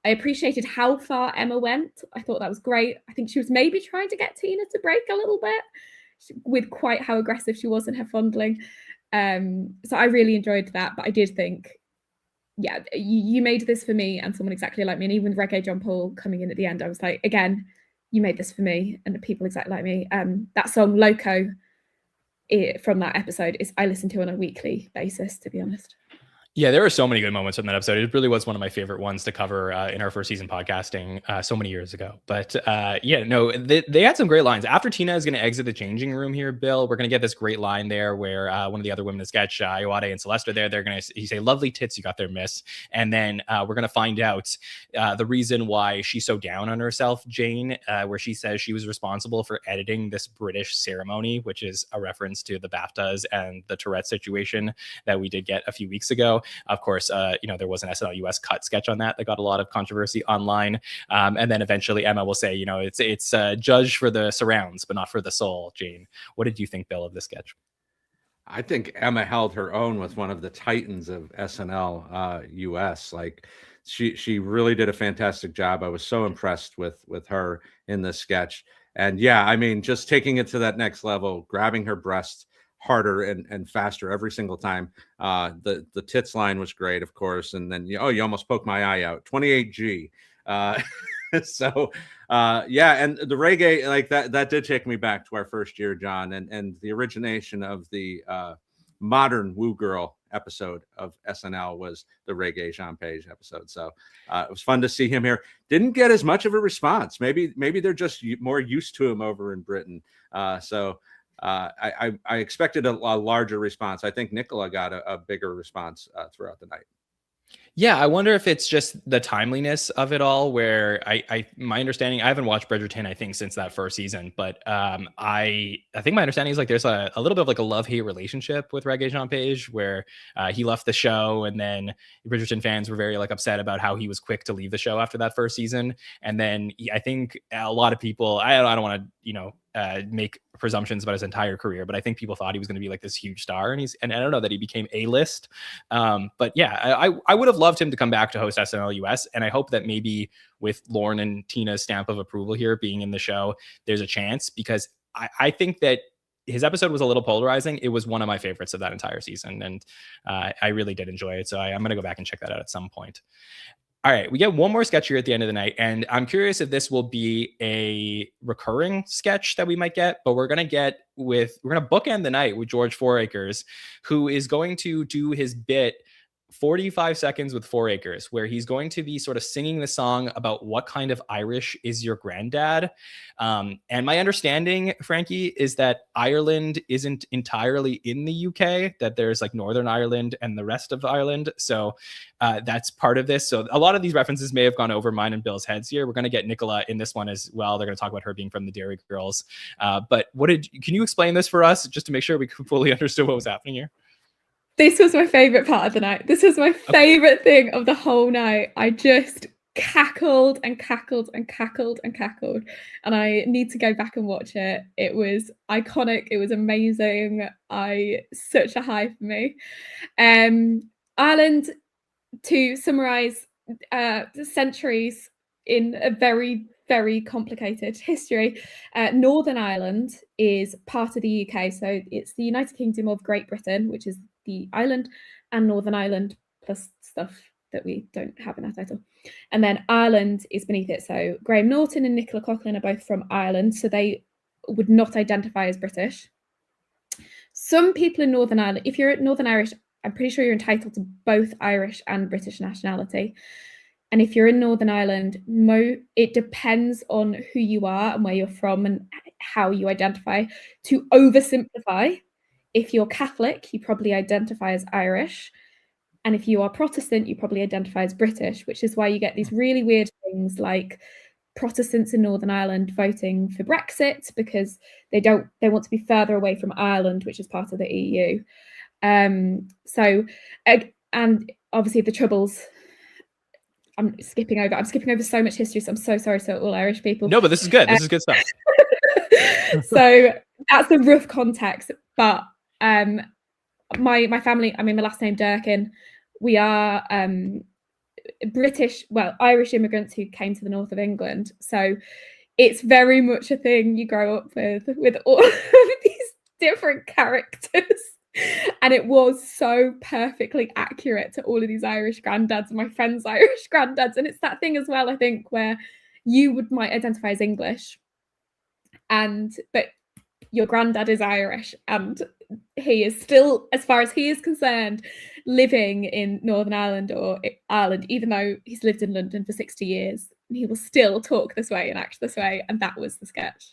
I appreciated how far Emma went. I thought that was great. I think she was maybe trying to get Tina to break a little bit with quite how aggressive she was in her fondling. So I really enjoyed that. But I did think, yeah, you made this for me and someone exactly like me. And even with Regé-Jean Paul coming in at the end, I was like, again, You Made This For Me and People Exactly Like Me. That song Loco from that episode I listen to on a weekly basis, to be honest. Yeah, there were so many good moments from that episode. It really was one of my favorite ones to cover in our first season podcasting so many years ago. But they had some great lines. After Tina is going to exit the changing room here, Bill, we're going to get this great line there where one of the other women in the sketch, Iwade and Celeste are there. They're going to say, "Lovely tits, you got there, miss." And then we're going to find out the reason why she's so down on herself, Jane, where she says she was responsible for editing this British ceremony, which is a reference to the BAFTAs and the Tourette situation that we did get a few weeks ago. Of course, there was an SNL US cut sketch on that got a lot of controversy online. And then eventually Emma will say, it's judged for the surrounds, but not for the soul. Jane, what did you think, Bill, of this sketch? I think Emma held her own with one of the titans of SNL US. Like she really did a fantastic job. I was so impressed with her in this sketch. And yeah, I mean, just taking it to that next level, grabbing her breasts harder and faster every single time. The tits line was great, of course. And then, you almost poked my eye out. 28G. So and the reggae, like that did take me back to our first year, John, and the origination of the modern Woo Girl episode of SNL was the Reggae Jean Page episode. So it was fun to see him here. Didn't get as much of a response. Maybe they're just more used to him over in Britain. I expected a larger response. I think Nicola got a bigger response throughout the night. Yeah, I wonder if it's just the timeliness of it all, where my understanding, I haven't watched Bridgerton, I think, since that first season, but I think my understanding is there's a little bit of a love-hate relationship with Reggae Jean Page, where he left the show, and then Bridgerton fans were very upset about how he was quick to leave the show after that first season. And then I think a lot of people, I don't want to, make presumptions about his entire career, but I think people thought he was going to be this huge star, and I don't know that he became A-list. But yeah, I would have loved him to come back to host SNL US, and I hope that maybe with Lauren and Tina's stamp of approval here being in the show, there's a chance, because I think that his episode was a little polarizing. It was one of my favorites of that entire season, and I really did enjoy it. So I'm going to go back and check that out at some point. All right, we get one more sketch here at the end of the night, and I'm curious if this will be a recurring sketch that we might get, but we're going to bookend the night with George Fouracres, who is going to do his bit 45 seconds with 4 Acres, where he's going to be sort of singing the song about what kind of Irish is your granddad. And my understanding, Frankie, is that Ireland isn't entirely in the UK, that there's Northern Ireland and the rest of Ireland. So that's part of this. So a lot of these references may have gone over mine and Bill's heads here. We're going to get Nicola in this one as well. They're going to talk about her being from the Dairy Girls. But can you explain this for us just to make sure we fully understood what was happening here? This was my favorite part of the night. This was my favorite thing of the whole night. I just cackled and cackled and cackled and cackled. And I need to go back and watch it. It was iconic. It was amazing. Such a high for me. Ireland, to summarize centuries in a very, very complicated history. Northern Ireland is part of the UK. So it's the United Kingdom of Great Britain, which is the island, and Northern Ireland plus stuff that we don't have in our title. And then Ireland is beneath it. So Graham Norton and Nicola Coughlan are both from Ireland, so they would not identify as British. Some people in Northern Ireland, if you're Northern Irish, I'm pretty sure you're entitled to both Irish and British nationality. And if you're in Northern Ireland, it depends on who you are and where you're from and how you identify. To oversimplify, if you're Catholic, you probably identify as Irish. And if you are Protestant, you probably identify as British, which is why you get these really weird things like Protestants in Northern Ireland voting for Brexit because they want to be further away from Ireland, which is part of the EU. And obviously the Troubles. I'm skipping over so much history, so I'm so sorry to all Irish people. No, but this is good. This is good stuff. So that's the rough context. But my family, my last name Durkin, we are Irish immigrants who came to the north of England. So it's very much a thing you grow up with all of these different characters. And it was so perfectly accurate to all of these Irish granddads and my friends' Irish granddads. And it's that thing as well, I think, where you might identify as English But your granddad is Irish, and he is still, as far as he is concerned, living in Northern Ireland or Ireland, even though he's lived in London for 60 years. And he will still talk this way and act this way. And that was the sketch.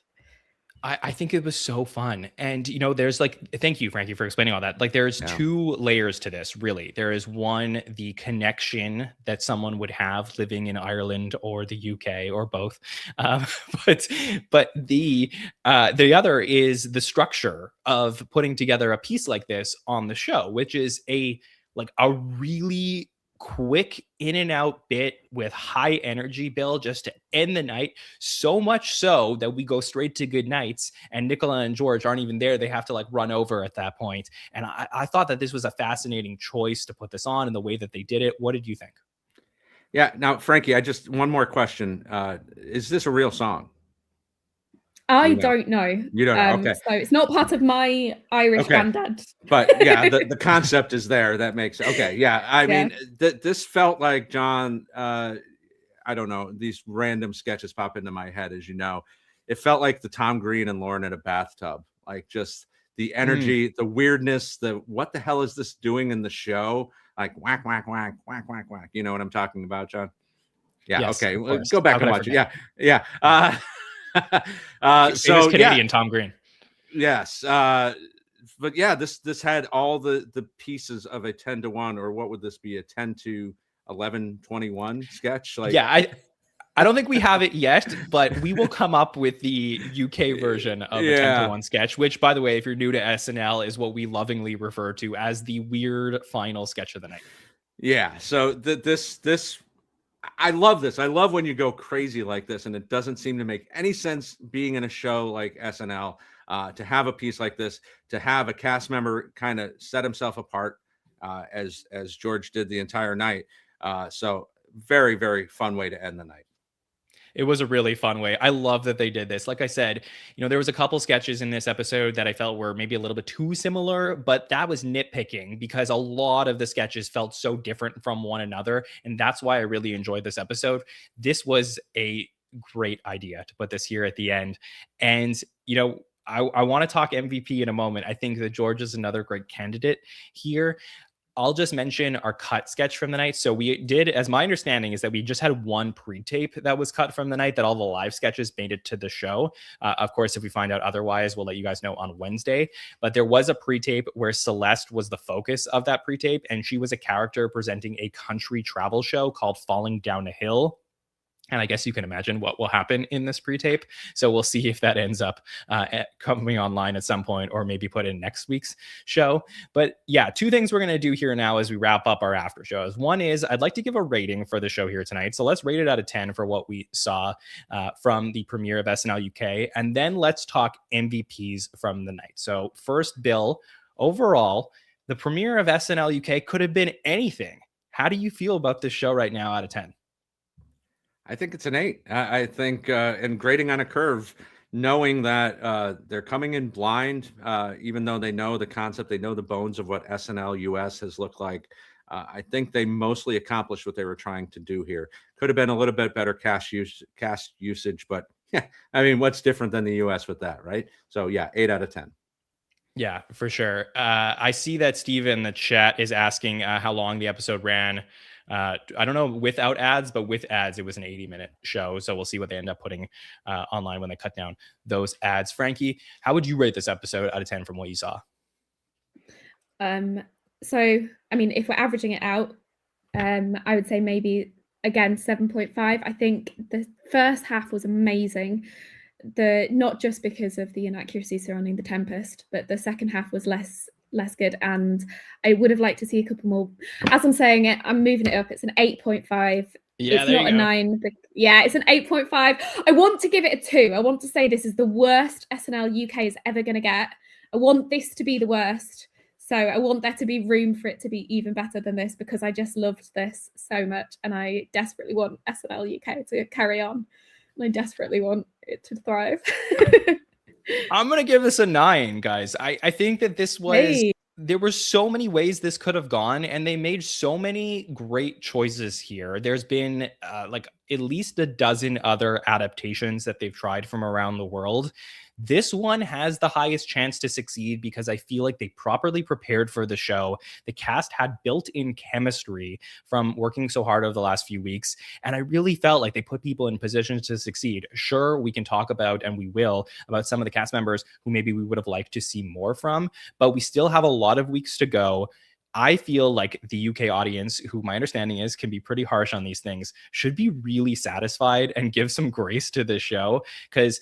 I think it was so fun. And, there's thank you, Frankie, for explaining all that. Like, there's two layers to this, really. There is one, the connection that someone would have living in Ireland or the UK or both. But the other is the structure of putting together a piece like this on the show, which is a really quick in and out bit with high energy, Bill, just to end the night. So much so that we go straight to good nights, and Nicola and George aren't even there. They have to run over at that point. And I thought that this was a fascinating choice to put this on in the way that they did it. What did you think? Yeah. Now, Frankie, one more question. Is this a real song? I don't know. You don't know. Okay. So it's not part of my Irish granddad. But yeah, the concept is there. That makes okay. Yeah. I mean, this felt like John. I don't know. These random sketches pop into my head, as you know. It felt like the Tom Green and Lauren in a bathtub. Like just the energy, the weirdness, what the hell is this doing in the show? Like whack, whack, whack, whack, whack, whack. You know what I'm talking about, John? Yeah. Yes, okay. Well, go back and watch it. Yeah. Yeah. So Canadian Tom Green. Yes. But yeah, this had all the pieces of a 10-1, or what would this be? A 10-11-21 sketch? I don't think we have it yet, but we will come up with the UK version of a 10-1 sketch, which, by the way, if you're new to SNL, is what we lovingly refer to as the weird final sketch of the night. Yeah. So this I love this. I love when you go crazy like this, and it doesn't seem to make any sense being in a show like SNL, to have a piece like this, to have a cast member kind of set himself apart, as George did the entire night. So very, very fun way to end the night. It was a really fun way. I love that they did this. Like I said, there was a couple sketches in this episode that I felt were maybe a little bit too similar, but that was nitpicking because a lot of the sketches felt so different from one another. And that's why I really enjoyed this episode. This was a great idea to put this here at the end. And, I want to talk MVP in a moment. I think that George is another great candidate here. I'll just mention our cut sketch from the night. So we did, as my understanding is that we just had one pre-tape that was cut from the night, that all the live sketches made it to the show. Of course, if we find out otherwise, we'll let you guys know on Wednesday. But there was a pre-tape where Celeste was the focus of that pre-tape, and she was a character presenting a country travel show called Falling Down a Hill. And I guess you can imagine what will happen in this pre-tape. So we'll see if that ends up coming online at some point, or maybe put in next week's show. But yeah, two things we're going to do here now as we wrap up our after shows. One is I'd like to give a rating for the show here tonight. So let's rate it out of 10 for what we saw from the premiere of SNL UK. And then let's talk MVPs from the night. So first, Bill, overall, the premiere of SNL UK could have been anything. How do you feel about this show right now out of 10? I think it's an 8. I think, and grading on a curve, knowing that they're coming in blind, even though they know the concept, they know the bones of what SNL US has looked like. I think they mostly accomplished what they were trying to do here. Could have been a little bit better cast usage, but yeah, I mean, what's different than the US with that, right? So yeah, 8 out of 10. Yeah, for sure. I see that Steve in the chat is asking how long the episode ran. I don't know without ads, but with ads, it was an 80-minute show. So we'll see what they end up putting online when they cut down those ads. Frankie, how would you rate this episode out of 10 from what you saw? So, I mean, if we're averaging it out, I would say maybe, again, 7.5. I think the first half was amazing. Not just because of the inaccuracies surrounding the Tempest, but the second half was less good, and I would have liked to see a couple more. As I'm saying it, I'm moving it up. It's an 8.5. Yeah, it's not a 9. Yeah, it's an 8.5. I want to give it a 2. I want to say this is the worst SNL UK is ever going to get. I want this to be the worst. So I want there to be room for it to be even better than this, because I just loved this so much, and I desperately want SNL UK to carry on, and I desperately want it to thrive. I'm going to give this a 9, guys. I think that this was there were so many ways this could have gone, and they made so many great choices here. There's been like at least a dozen other adaptations that they've tried from around the world. This one has the highest chance to succeed because I feel like they properly prepared for the show. The cast had built-in chemistry from working so hard over the last few weeks, and I really felt like they put people in positions to succeed. Sure, we can talk about, and we will, about some of the cast members who maybe we would have liked to see more from, but we still have a lot of weeks to go. I feel like the UK audience, who my understanding is can be pretty harsh on these things, should be really satisfied and give some grace to this show, because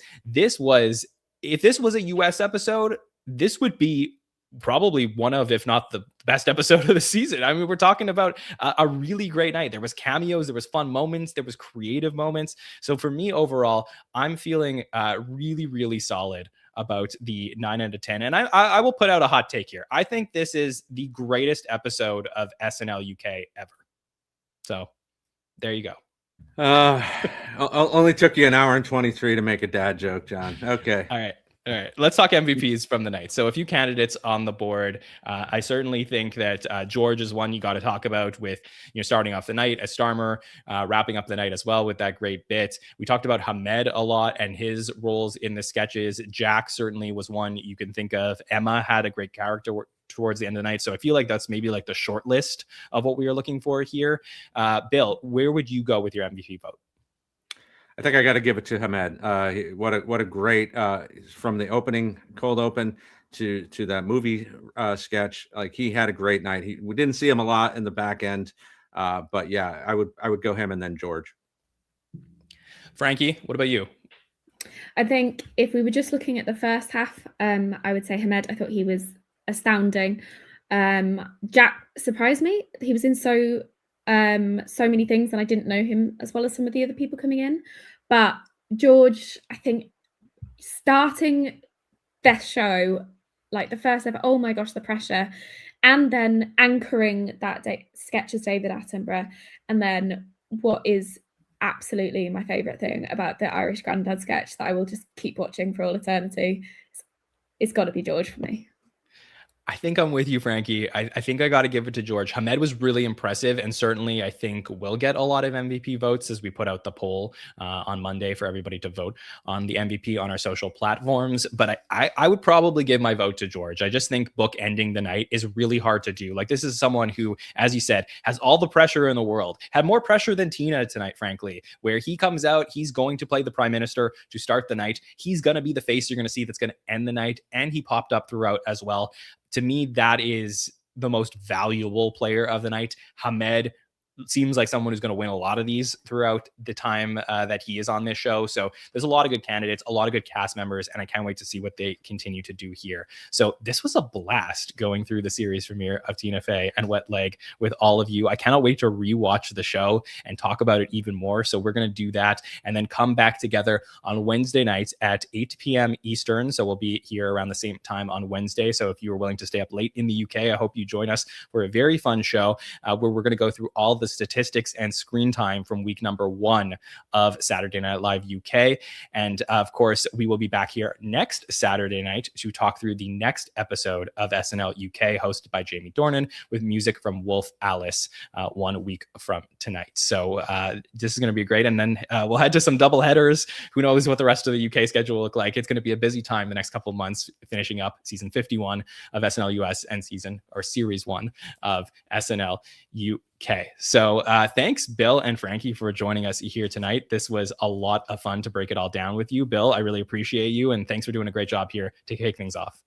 if this was a US episode, this would be probably one of, if not the best episode of the season. I mean, we're talking about a really great night. There was cameos, there was fun moments, there was creative moments. So for me overall, I'm feeling really, really solid about the 9 out of 10. And I will put out a hot take here. I think this is the greatest episode of SNL UK ever. So there you go. Only took you an hour and 23 to make a dad joke, John. Okay. All right. Let's talk MVPs from the night. So a few candidates on the board. I certainly think that George is one you got to talk about, with starting off the night as Starmer, wrapping up the night as well with that great bit. We talked about Hamed a lot and his roles in the sketches. Jack certainly was one you can think of. Emma had a great character towards the end of the night. So I feel like that's maybe like the short list of what we are looking for here. Bill, where would you go with your MVP vote? I think I got to give it to Hamed. What a great from the opening, cold open to that movie sketch. Like, he had a great night. We didn't see him a lot in the back end, but yeah, I would go him and then George. Frankie, what about you? I think if we were just looking at the first half, I would say Hamed. I thought he was astounding. Jack surprised me. He was in so many things, and I didn't know him as well as some of the other people coming in. But George, I think, starting this show, like the first ever, oh my gosh, the pressure, and then anchoring that sketch as David Attenborough, and then what is absolutely my favorite thing about the Irish Grandad sketch that I will just keep watching for all eternity, it's got to be George for me. I think I'm with you, Frankie. I think I got to give it to George. Hamed was really impressive, and certainly I think will get a lot of MVP votes as we put out the poll on Monday for everybody to vote on the MVP on our social platforms. But I would probably give my vote to George. I just think bookending the night is really hard to do. Like, this is someone who, as you said, has all the pressure in the world, had more pressure than Tina tonight, frankly, where he comes out, he's going to play the prime minister to start the night. He's going to be the face you're going to see that's going to end the night. And he popped up throughout as well. To me, that is the most valuable player of the night. Hamed seems like someone who's going to win a lot of these throughout the time that he is on this show. So there's a lot of good candidates, a lot of good cast members, and I can't wait to see what they continue to do here. So this was a blast going through the series premiere of Tina Fey and Wet Leg with all of you. I cannot wait to rewatch the show and talk about it even more. So we're going to do that and then come back together on Wednesday nights at 8 p.m. Eastern. So we'll be here around the same time on Wednesday. So if you are willing to stay up late in the UK, I hope you join us for a very fun show where we're going to go through all the statistics and screen time from week number 1 of Saturday Night Live UK. And of course, we will be back here next Saturday night to talk through the next episode of SNL UK, hosted by Jamie Dornan, with music from Wolf Alice 1 week from tonight. So this is going to be great. And then we'll head to some double headers. Who knows what the rest of the UK schedule will look like. It's going to be a busy time the next couple of months, finishing up season 51 of SNL US and series 1 of SNL UK. So thanks, Bill and Frankie, for joining us here tonight. This was a lot of fun to break it all down with you. Bill, I really appreciate you, and thanks for doing a great job here to kick things off.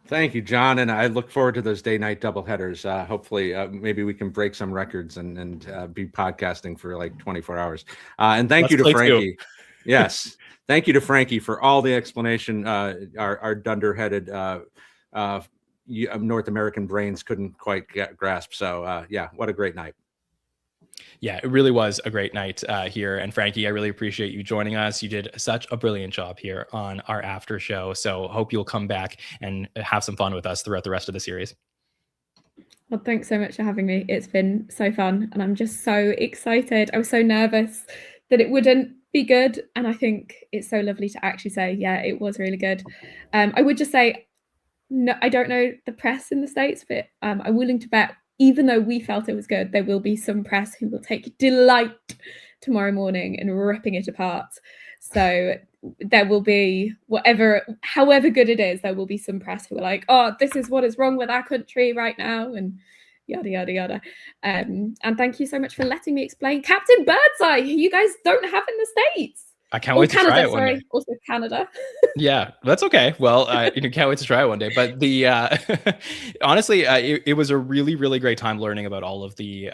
Thank you, John, and I look forward to those day-night doubleheaders. Hopefully, maybe we can break some records and be podcasting for like 24 hours. And thank you to Frankie. Yes, thank you to Frankie for all the explanation. Our dunderheaded North American brains couldn't quite grasp. So yeah, what a great night. Yeah, it really was a great night here. And Frankie, I really appreciate you joining us. You did such a brilliant job here on our after show. So hope you'll come back and have some fun with us throughout the rest of the series. Well, thanks so much for having me. It's been so fun, and I'm just so excited. I was so nervous that it wouldn't be good, and I think it's so lovely to actually say, yeah, it was really good. I would just say, No, I don't know the press in the States, but I'm willing to bet, even though we felt it was good, there will be some press who will take delight tomorrow morning in ripping it apart. So there will be however good it is, there will be some press who are like, oh, this is what is wrong with our country right now, and yada yada yada. And thank you so much for letting me explain Captain Birdseye, who you guys don't have in the States. I can't wait to try it one day. Also Canada. Yeah, that's okay. Well, can't wait to try it one day. But the honestly, it was a really, really great time learning about all of the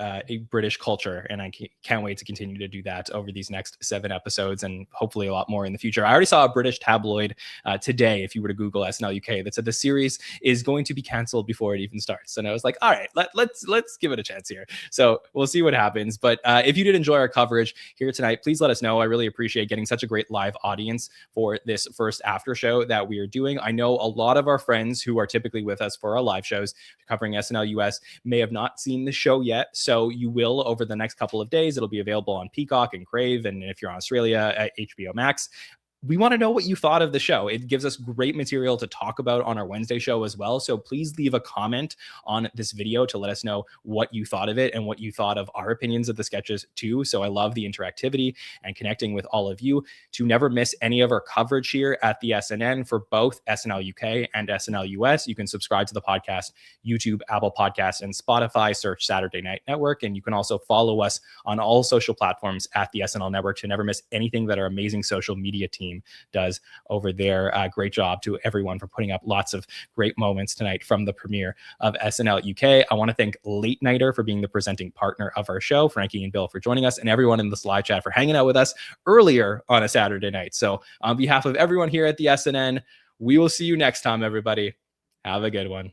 British culture, and I can't wait to continue to do that over these next 7 episodes, and hopefully a lot more in the future. I already saw a British tabloid today, if you were to Google SNL UK, that said the series is going to be canceled before it even starts. And I was like, all right, let's give it a chance here. So we'll see what happens. But if you did enjoy our coverage here tonight, please let us know. I really appreciate getting such a great live audience for this first after show that we are doing. I know a lot of our friends who are typically with us for our live shows covering SNL US may have not seen the show yet. So you will over the next couple of days. It'll be available on Peacock and Crave. And if you're on Australia, at HBO Max. We want to know what you thought of the show. It gives us great material to talk about on our Wednesday show as well. So please leave a comment on this video to let us know what you thought of it and what you thought of our opinions of the sketches too. So I love the interactivity and connecting with all of you. To never miss any of our coverage here at the SNN for both SNL UK and SNL US, you can subscribe to the podcast, YouTube, Apple Podcasts, and Spotify. Search Saturday Night Network. And you can also follow us on all social platforms at the SNL Network to never miss anything that our amazing social media team does over there. Great job to everyone for putting up lots of great moments tonight from the premiere of SNL UK. I want to thank Late Nighter for being the presenting partner of our show, Frankie and Bill for joining us, and everyone in this live chat for hanging out with us earlier on a Saturday night. So on behalf of everyone here at the SNN, we will see you next time, everybody. Have a good one.